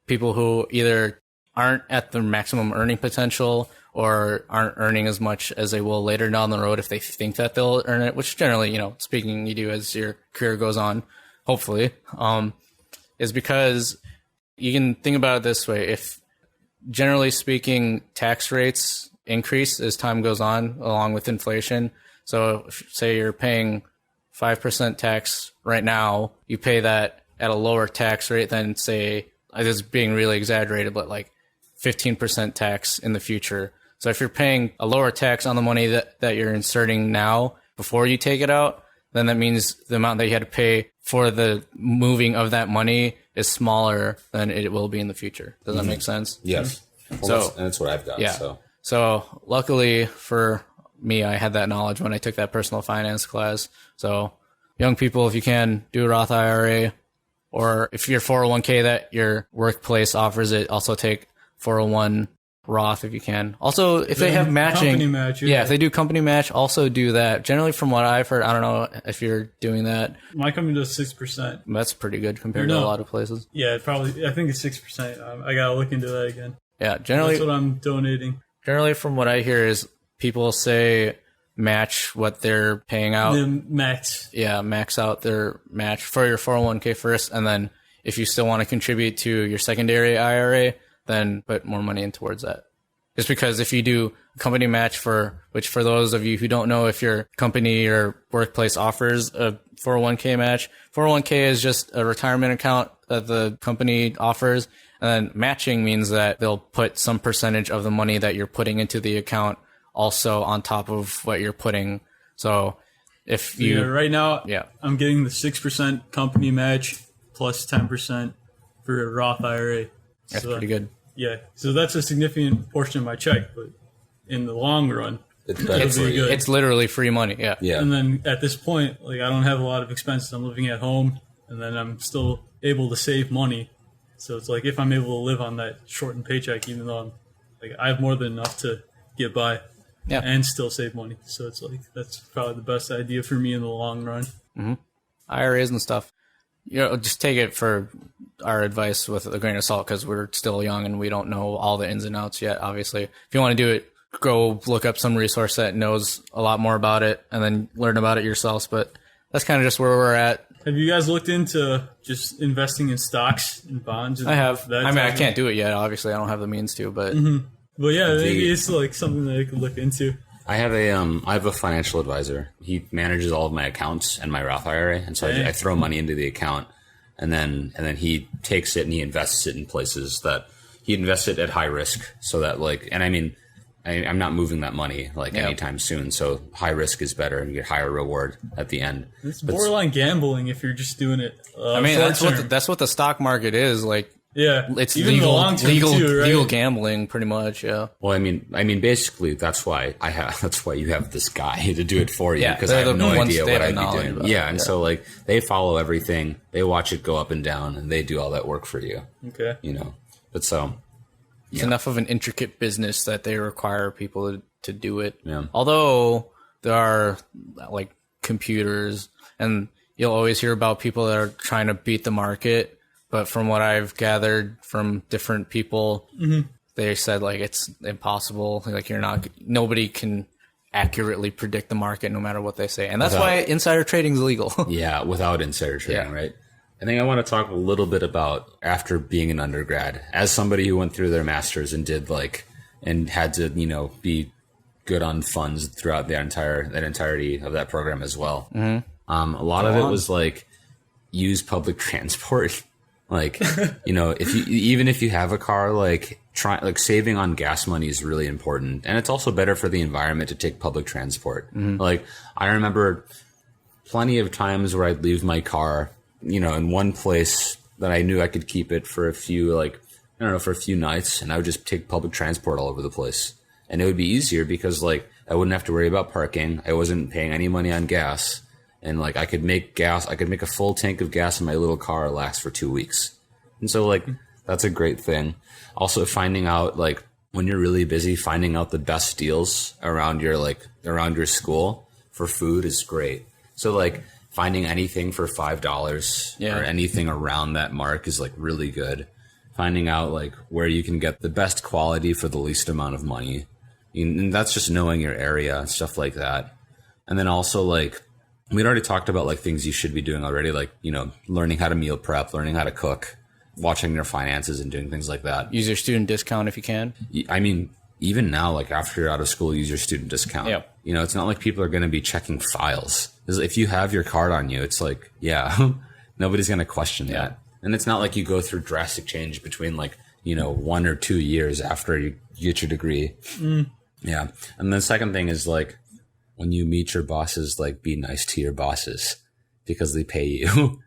people who either aren't at the maximum earning potential or aren't earning as much as they will later down the road if they think that they'll earn it, which generally, speaking, you do as your career goes on, hopefully, is because you can think about it this way. If generally speaking, tax rates increase as time goes on along with inflation. So if, say you're paying 5% tax right now, you pay that at a lower tax rate than, say, this is being really exaggerated, but like 15% tax in the future. So if you're paying a lower tax on the money that you're inserting now before you take it out, then that means the amount that you had to pay for the moving of that money is smaller than it will be in the future. Does that make sense? Yes. Well, So- that's what I've got. Yeah. So luckily for me, I had that knowledge when I took that personal finance class. So young people, if you can, do a Roth IRA, or if your 401k that your workplace offers it, also take 401 Roth if you can. Also, if they have matching, Company match, yeah, if they do company match, also do that. Generally, from what I've heard, I don't know if you're doing that. My company does 6%. That's pretty good compared to a No. lot of places. Yeah, probably. I think it's 6%. I gotta look into that again. Yeah, generally, That's what I'm donating. generally from what I hear is people say match what they're paying out. The max. Yeah, max out their match for your 401k first, and then if you still want to contribute to your secondary IRA, then put more money in towards that. Just because if you do a company match which for those of you who don't know if your company or workplace offers a 401k match, 401k is just a retirement account that the company offers, and then matching means that they'll put some percentage of the money that you're putting into the account also on top of what you're putting. So if you... Yeah, right now, Yeah. I'm getting the 6% company match plus 10% for a Roth IRA. That's pretty good. Yeah, so that's a significant portion of my check, but in the long run, It's better It's for you. good. It's literally free money. Yeah. Yeah. and then at this point, like I don't have a lot of expenses. I'm living at home, and then I'm still able to save money. So it's like if I'm able to live on that shortened paycheck, even though I have more than enough to get by, Yeah. and still save money. So it's like that's probably the best idea for me in the long run. IRAs and stuff. Just take it for our advice with a grain of salt because we're still young and we don't know all the ins and outs yet, obviously. If you want to do it, go look up some resource that knows a lot more about it and then learn about it yourselves. But that's kind of just where we're at. Have you guys looked into just investing in stocks and bonds? I have. That I mean, I type of- can't do it yet. Obviously, I don't have the means to, but But yeah, maybe Indeed. it's like something that I could look into. I have a financial advisor. He manages all of my accounts and my Roth IRA, and so I throw money into the account, and then he takes it and he invests it in places that he invests it at high risk, so that like, and I mean, I'm not moving that money like anytime soon, so high risk is better and you get higher reward at the end. It's borderline gambling if you're just doing it. I mean, that's what the stock market is like. Yeah, it's even the long term too, right? Legal gambling, pretty much. Yeah. Well, I mean, basically, that's why you have this guy to do it for you, because I have no idea what I'd be doing. Yeah, and so like they follow everything, they watch it go up and down, and they do all that work for you. Okay. You know, but so it's enough of an intricate business that they require people to do it. Yeah. Although there are like computers, and you'll always hear about people that are trying to beat the market. But from what I've gathered from different people, they said like it's impossible. Like nobody can accurately predict the market no matter what they say. And that's why insider trading is illegal. Yeah, without insider trading, right? I think I want to talk a little bit about after being an undergrad, as somebody who went through their master's and did and had to, be good on funds throughout that entirety of that program as well. Mm-hmm. A lot of it was like use public transport. Like, if you have a car, saving on gas money is really important. And it's also better for the environment to take public transport. Mm-hmm. Like, I remember plenty of times where I'd leave my car, in one place that I knew I could keep it for a few nights, and I would just take public transport all over the place. And it would be easier because I wouldn't have to worry about parking. I wasn't paying any money on gas. And I could make a full tank of gas in my little car last for 2 weeks. And so that's a great thing. Also finding out when you're really busy, finding out the best deals around your school for food is great. So finding anything for $5 or anything around that mark is really good. Finding out where you can get the best quality for the least amount of money. And that's just knowing your area and stuff like that. And then also we'd already talked about things you should be doing already, learning how to meal prep, learning how to cook, watching your finances and doing things like that. Use your student discount if you can. I mean, even now, after you're out of school, use your student discount. Yep. It's not like people are going to be checking files. If you have your card on you, it's nobody's going to question that. And it's not like you go through drastic change between 1 or 2 years after you get your degree. Mm. Yeah. And the second thing is when you meet your bosses, be nice to your bosses because they pay you.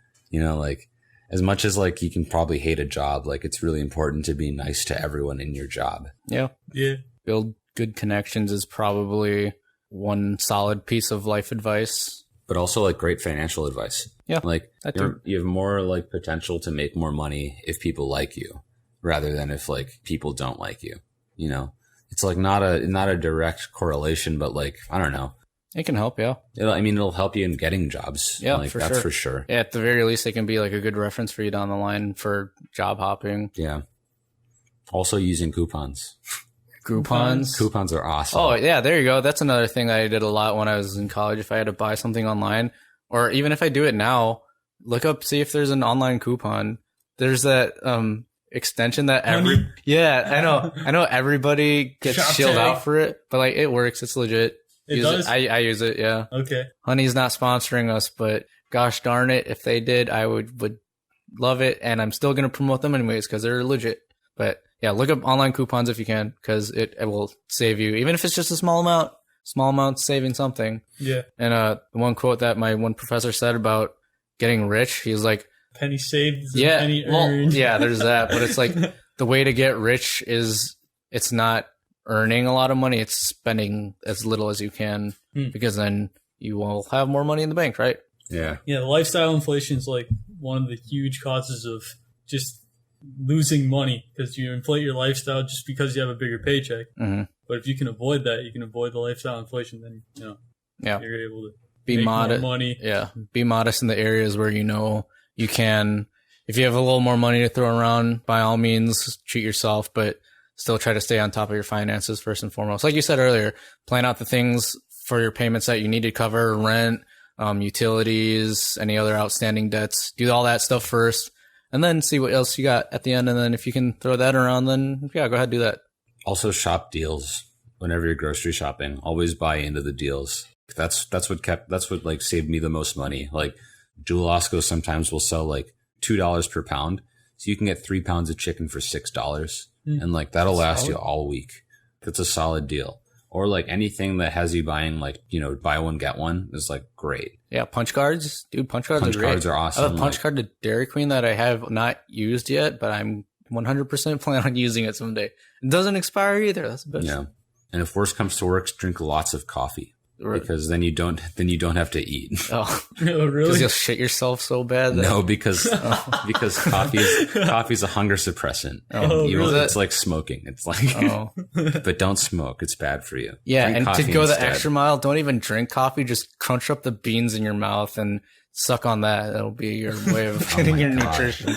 As much as you can probably hate a job, it's really important to be nice to everyone in your job. Yeah. Yeah. Build good connections is probably one solid piece of life advice. But also great financial advice. Yeah. You have more potential to make more money if people like you rather than if people don't like you. It's not a direct correlation, but I don't know. It can help, yeah. It'll help you in getting jobs. Yeah, that's for sure. Yeah, at the very least, it can be a good reference for you down the line for job hopping. Yeah. Also using coupons. Coupons are awesome. Oh, yeah, there you go. That's another thing that I did a lot when I was in college. If I had to buy something online, or even if I do it now, see if there's an online coupon. There's that extension that I know everybody gets Shop shilled tag. out for it, but it works. It's legit. It does? I use it. Yeah. Okay. Honey's not sponsoring us, but gosh darn it, if they did, I would love it, and I'm still gonna promote them anyways because they're legit. But yeah, look up online coupons if you can, because it will save you, even if it's just a small amount. Small amount saving something. Yeah. And the one quote that my one professor said about getting rich, he was like, penny saved is a penny earned. Yeah, there's that. But it's the way to get rich is it's not earning a lot of money, it's spending as little as you can, because then you will have more money in the bank, right? Yeah. Yeah, lifestyle inflation is one of the huge causes of just losing money, because you inflate your lifestyle just because you have a bigger paycheck. Mm-hmm. But if you can avoid that, you can avoid the lifestyle inflation, then you're able to be modest. More money. Yeah, be modest in the areas where you can. If you have a little more money to throw around, by all means, treat yourself, but still try to stay on top of your finances first and foremost. Like you said earlier, plan out the things for your payments that you need to cover: rent, utilities, any other outstanding debts. Do all that stuff first, and then see what else you got at the end. And then if you can throw that around, then go ahead, do that. Also shop deals. whenever you're grocery shopping, always buy into the deals. That's what like saved me the most money. Like Jewel Osco sometimes will sell like $2 per pound. So you can get 3 pounds of chicken for $6. And like that'll last you all week. That's a solid deal. Or like anything that has you buying like, buy one, get one is like great. Yeah, punch cards. Dude, punch cards are great. Punch cards are awesome. I have a punch card to Dairy Queen that I have not used yet, but I'm 100% plan on using it someday. It doesn't expire either. That's the best. Yeah. And if worse comes to worse, drink lots of coffee. Right. Because then you don't have to eat. Oh, Oh, really? because you'll shit yourself so bad. No, because coffee's a hunger suppressant. Oh, really? It's like smoking. It's like, Oh. but don't smoke. It's bad for you. Yeah, Drink and to coffee go the instead. extra mile, don't even drink coffee. Just crunch up the beans in your mouth and suck on that. That'll be your way of getting my your God. nutrition.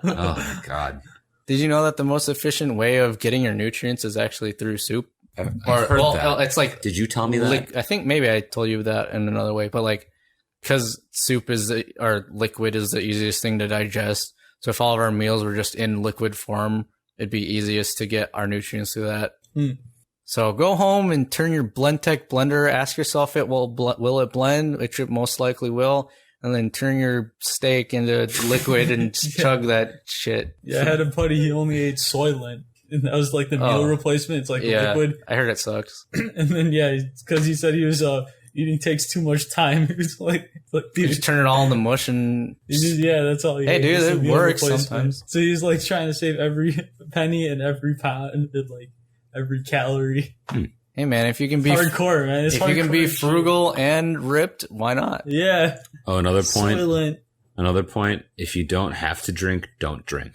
Oh my God. Did you know that the most efficient way of getting your nutrients is actually through soup? I've heard that. It's like Did you tell me that? I think maybe I told you that in another way, but like because soup or liquid is the easiest thing to digest. So if all of our meals were just in liquid form, it'd be easiest to get our nutrients through that. So go home and turn your Blendtec blender. Ask yourself, will it blend? Which it most likely will. And then turn your steak into liquid and chug that shit. Yeah, I had a buddy, he only ate Soylent. And that was like the meal replacement. It's like liquid. I heard it sucks. And then, because he said he was eating takes too much time. He was like You dude, just turn it all into mush and that's all he Hey, ate. dude, Just a it meal works replacement. sometimes. So he's like trying to save every penny and every pound and like every calorie. hey man, if you can be Hardcore, man. It's if you can be hardcore shit. frugal and ripped, why not? Yeah. Oh, another point. Soylent. Another point. If you don't have to drink, don't drink.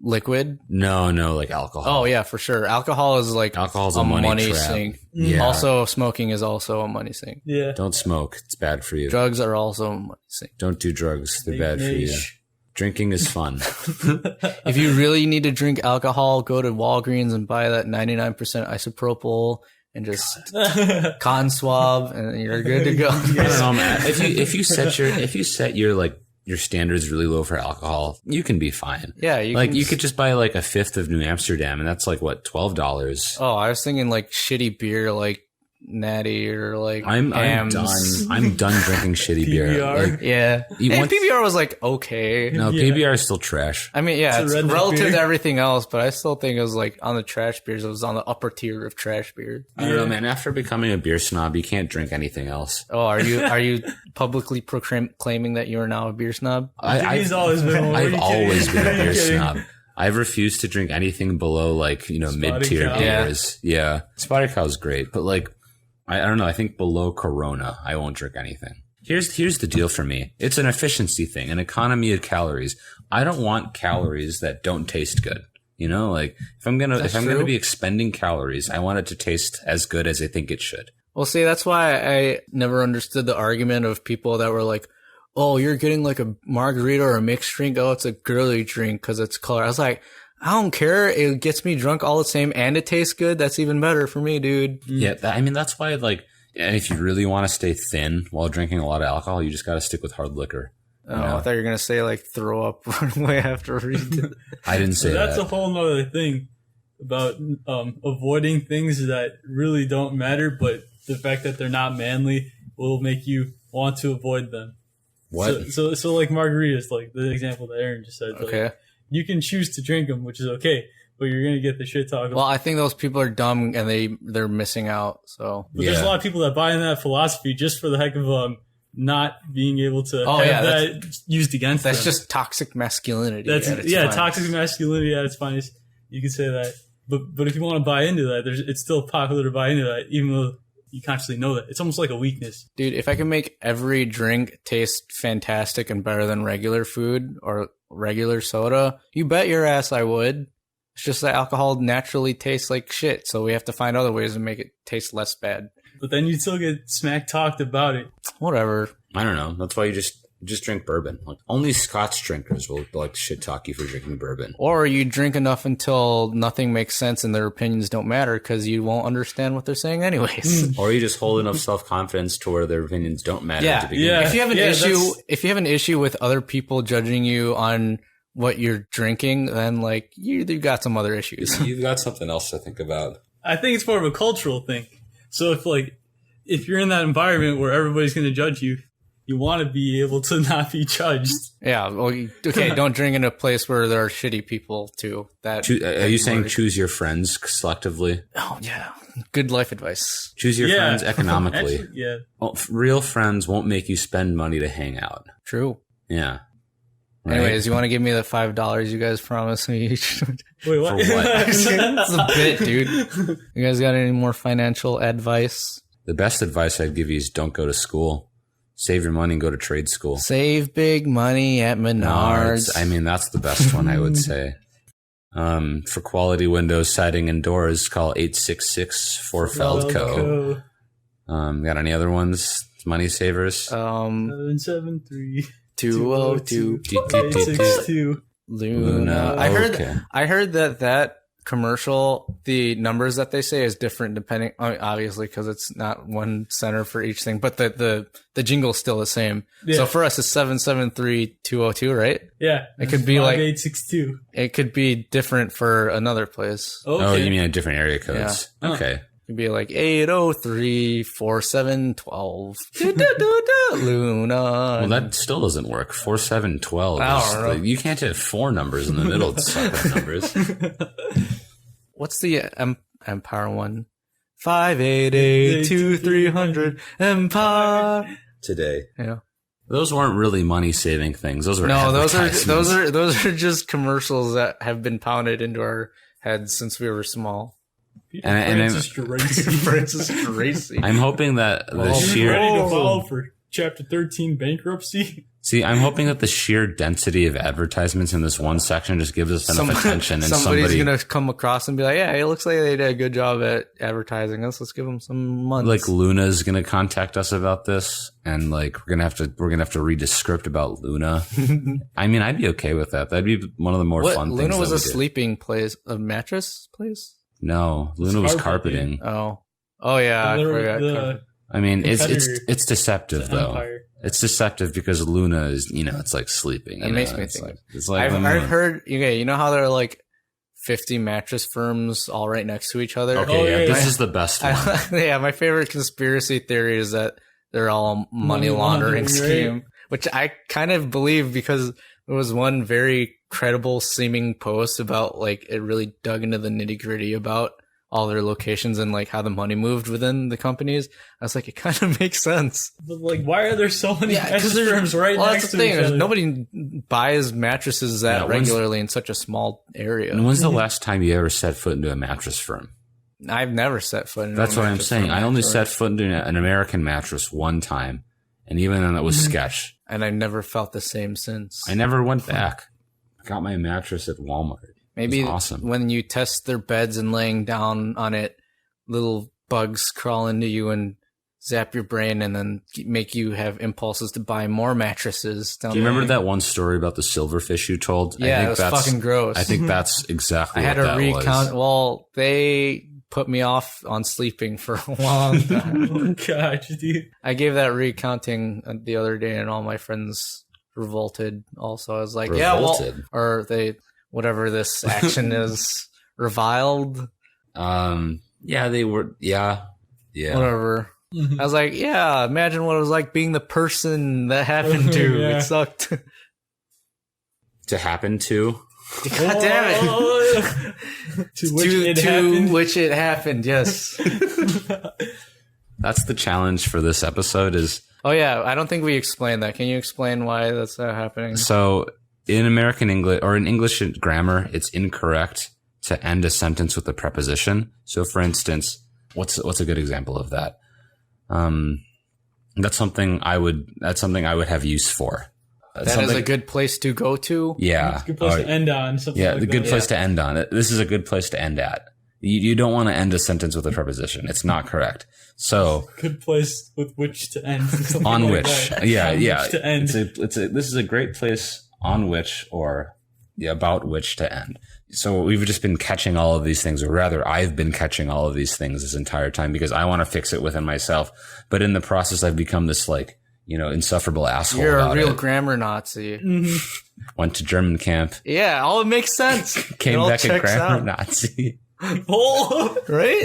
Liquid? No, like alcohol. Oh yeah, for sure. Alcohol is like Alcohol's a money trap. sink. Yeah. Also, smoking is also a money sink. Yeah. Don't smoke. It's bad for you. Drugs are also a money sink. Don't do drugs. They're bad for you. Drinking is fun. If you really need to drink alcohol, go to Walgreens and buy that 99% isopropyl and just cotton swab, and you're good to go. I don't know, man. If you set your standards really low for alcohol, you can be fine. Yeah, you could just buy like a fifth of New Amsterdam, and that's like what, $12. Oh, I was thinking like shitty beer, like Natty or like I'm Hamm's. done. I'm done drinking shitty beer. PBR. Like, Yeah, You and want- PBR was like okay. no, Yeah. PBR is still trash. I mean, yeah, It's it's a redneck relative beer. to everything else, but I still think it was like on the trash beers. It was on the upper tier of trash beer. I don't know, man. After becoming a beer snob, you can't drink anything else. Oh, are you publicly claiming that you are now a beer snob? I think he's always been one. Are I've you always kidding? been a Are you beer kidding? snob. I've refused to drink anything below like, mid-tier Cow. beers. Yeah. Spotted Cow is great, but like, I don't know. I think below Corona, I won't drink anything. Here's the deal for me. It's an efficiency thing, an economy of calories. I don't want calories that don't taste good. Like if I'm gonna true. be expending calories, I want it to taste as good as I think it should. Well, see, that's why I never understood the argument of people that were like, "Oh, you're getting like a margarita or a mixed drink. Oh, it's a girly drink because it's color." I was like, I don't care. It gets me drunk all the same, and it tastes good. That's even better for me, dude. Yeah, that's why if you really want to stay thin while drinking a lot of alcohol, you just got to stick with hard liquor. Oh, I thought you were gonna say like throw up right away after reading. I didn't say So that's that. a whole nother thing about avoiding things that really don't matter, but the fact that they're not manly will make you want to avoid them. What? So like margaritas, like the example that Aaron just said. Like, Okay. you can choose to drink them, which is okay, but you're gonna get the shit talk. Well, I think those people are dumb and they're missing out. So But there's a Yeah. lot of people that buy in that philosophy just for the heck of not being able to Oh, have yeah, that used against that's them. just toxic masculinity. That's at its finest. toxic masculinity at its finest. You can say that, but if you want to buy into that, it's still popular to buy into that, even though you consciously know that. It's almost like a weakness. Dude, if I can make every drink taste fantastic and better than regular food or regular soda, you bet your ass I would. It's just that alcohol naturally tastes like shit, so we have to find other ways to make it taste less bad. But then you still get smack talked about it. Whatever. I don't know. That's why you just drink bourbon. Like, only Scotch drinkers will like shit talk you for drinking bourbon. Or you drink enough until nothing makes sense and their opinions don't matter because you won't understand what they're saying anyways. Or you just hold enough self-confidence to where their opinions don't matter Yeah. to begin Yeah. with. If you have an issue with other people judging you on what you're drinking, then like you got some other issues. You've got something else to think about. I think it's more of a cultural thing. So if you're in that environment where everybody's going to judge you, you want to be able to not be judged. Yeah. Well, okay. Don't drink in a place where there are shitty people too. Are you saying choose your friends selectively? Oh yeah. Good life advice. Choose your friends economically. Actually, yeah. Well, real friends won't make you spend money to hang out. True. Yeah. Right? Anyways, you want to give me the $5 you guys promised me? Wait, what? For what? It's a bit, dude. You guys got any more financial advice? The best advice I'd give you is don't go to school. Save your money and go to trade school. Save big money at Menards. I mean, that's the best one, I would say. For quality windows, siding, and doors, call 866-4FELDCO. Got any other ones? Money savers? 773 202 862 Luna. I heard that commercial, the numbers that they say is different depending, obviously, because it's not one center for each thing, but the jingle's still the same. Yeah. So for us, it's 773-202, right? Yeah. It could be like 5862. it could be different for another place. Okay. Oh, you mean a different area codes? Yeah. Okay. It could be like 803-4712 Luna. Well, that still doesn't work. 4712. I don't know. You can't have four numbers in the middle to suck at numbers. What's the Empire one? 588-2300 Empire. Today. Yeah. Those weren't really money saving things. Those were No, those advertisements. are just commercials that have been pounded into our heads since we were small. Francis Tracy. Francis Tracy. I'm hoping that the Ready sheer to file for Chapter 13 bankruptcy? I'm hoping that the sheer density of advertisements in this one section just gives us enough attention, and somebody's gonna come across and be like, "Yeah, it looks like they did a good job at advertising us. Let's give them some money." like Luna's gonna contact us about this, and like we're gonna have to read a script about Luna. I mean, I'd be okay with that. That'd be one of the more fun things. Luna was that a we did. sleeping place, a mattress place. No, Luna was carpeting. Oh yeah, I forgot. I mean, competitor it's deceptive though. Empire. It's deceptive because Luna is, it's like sleeping. It makes me think. It's like I've heard. Okay, you know how there are like 50 mattress firms all right next to each other. Okay, this is the best one. Yeah, my favorite conspiracy theory is that they're all money laundering scheme, right? which I kind of believe because there was one very credible seeming post about like it really dug into the nitty gritty about all their locations and like how the money moved within the companies. I was like, it kind of makes sense. But like, why are there so many mattress firms right Well, next that's the to thing. each other? Nobody buys mattresses that regularly in such a small area. And when's the last time you ever set foot into a mattress firm? I've never set foot into That's a what I'm mattress saying. firm, I only actually. set foot into an American mattress one time, and even then it was sketch. And I never felt the same since. I never went back. I got my mattress at Walmart. Maybe It was awesome. when you test their beds and laying down on it, little bugs crawl into you and zap your brain and then make you have impulses to buy more mattresses. Do you remember that one story about the silverfish you told? Yeah, it was fucking gross. I think that's exactly I had what to that recount. was. Well, they put me off on sleeping for a long time. Oh gosh, dude. I gave that recounting the other day, and all my friends revolted. Also, I was like, Revolted? "Yeah, well," or they, whatever this action is, reviled. Yeah, they were. Yeah. Whatever. I was like, "Yeah, imagine what it was like being the person that happened to. Yeah. It sucked." To happen to. God damn it! To which it happened. Yes. That's the challenge for this episode is Oh yeah, I don't think we explained that. Can you explain why that's happening? so in American English or in English grammar, it's incorrect to end a sentence with a preposition. So for instance, what's a good example of that? That's something I would have use for. That is a good place to go to. Yeah. It's a good place to end on. Something Yeah, like the good that. place to end on. This is a good place to end at. You don't want to end a sentence with a preposition. It's not correct. So Good place with which to end. something on like which, that. yeah, On yeah. which to end. This is a great place on which or about which to end. So we've just been catching all of these things, or rather, I've been catching all of these things this entire time because I want to fix it within myself. But in the process, I've become this insufferable asshole. You're a about real it. grammar Nazi. Went to German camp, Yeah, all it makes sense. came It all back a checks grammar out. Nazi. Oh, Right?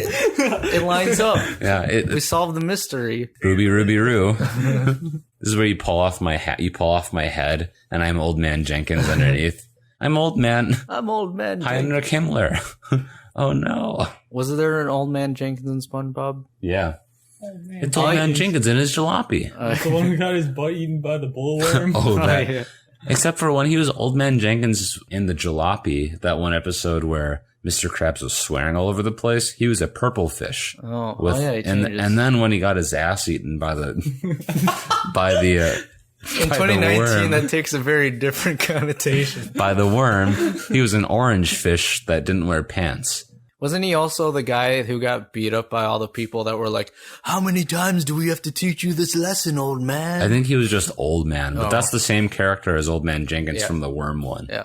It lines up. Yeah, We solved the mystery. Ruby Ruby Roo. This is where you pull off my hat. You pull off my head, and I'm Old Man Jenkins underneath. I'm Old Man I'm Old Man Jenkins. Heinrich Himmler. Oh no. Was there an Old Man Jenkins in SpongeBob? Yeah. oh man. It's Old Man Jenkins in his jalopy. The one who got his butt eaten by the bullworm. Oh, that. yeah. Except for when he was Old Man Jenkins in the jalopy, that one episode where Mr. Krabs was swearing all over the place, he was a purple fish. Oh, With, he and changes. then when he got his ass eaten by the In by the 2019, worm. that takes a very different connotation. by the worm, he was an orange fish that didn't wear pants. Wasn't he also the guy who got beat up by all the people that were like, how many times do we have to teach you this lesson, old man? I think he was just Old Man, but Oh. that's the same character as Old Man Jenkins Yeah. from the worm one. Yeah.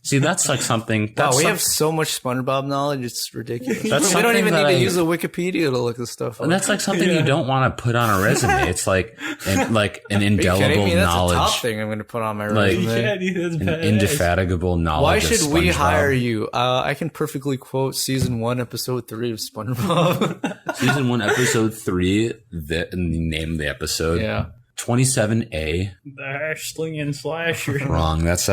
See, that's like something. Wow, That's we some- have so much SpongeBob knowledge, it's ridiculous. That's we don't something even need that to I- use the Wikipedia to look this stuff up. that's like something you don't want to put on a resume. It's like an Are you kidding indelible me? That's a top knowledge, thing I'm going to put on my Like- resume. Yeah, dude, that's an badass. indefatigable knowledge. Why of should we SpongeBob. hire you? I can perfectly quote season 1, episode 3 of SpongeBob. Season 1, episode 3, the name of the episode. Yeah. 27A. The Ashling and Slasher. Wrong. That's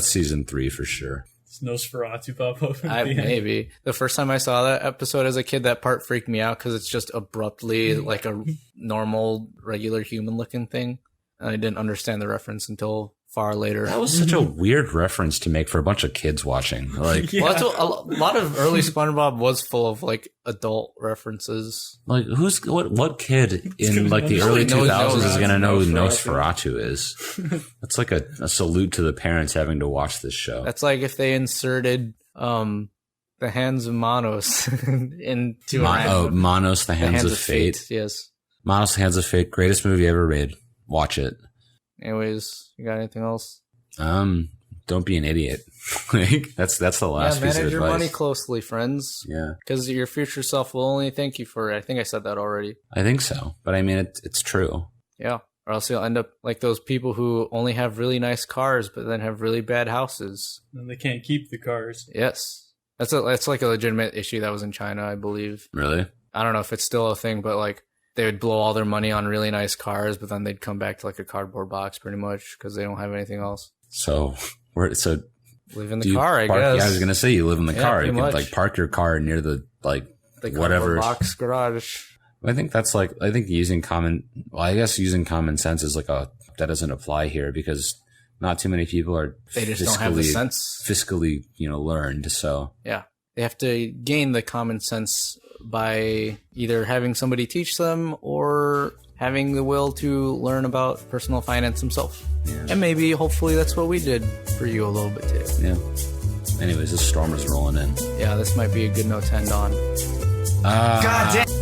season 3 for sure. It's Nosferatu pop up at the end. Maybe. The first time I saw that episode as a kid, that part freaked me out because it's just abruptly like a normal, regular human looking thing. And I didn't understand the reference until far later. That was such a weird reference to make for a bunch of kids watching. Like, Yeah. Well, that's what, a lot of early SpongeBob was full of like adult references. like what kid in gonna like the know early Nobody knows 2000s is going to know who Nosferatu. Nosferatu is? That's like a salute to the parents having to watch this show. That's like if they inserted the Hands of Manos into Manos, the Hands of Fate. Yes. Manos, the Hands of Fate, greatest movie ever made. Watch it. Anyways, you got anything else? Don't be an idiot. Like, that's the last piece of manage your advice. money closely, friends. Yeah, Because your future self will only thank you for it. I think I said that already. I think so. But I mean, it's true. Yeah. Or else you'll end up like those people who only have really nice cars, but then have really bad houses. And they can't keep the cars. Yes. That's like a legitimate issue that was in China, I believe. Really? I don't know if it's still a thing, but like they would blow all their money on really nice cars, but then they'd come back to like a cardboard box pretty much because they don't have anything else. So Live in do the you car, I park, guess. Yeah, I was gonna say you live in the Yeah, car. You pretty could much. like park your car near the The whatever. cardboard box garage. I think using common sense is like that doesn't apply here because not too many people are They just don't have the sense. fiscally, learned. So Yeah. They have to gain the common sense by either having somebody teach them or having the will to learn about personal finance themselves. And maybe, hopefully, that's what we did for you a little bit too. yeah. Anyways, this storm is rolling in. Yeah, this might be a good note to end on. God damn.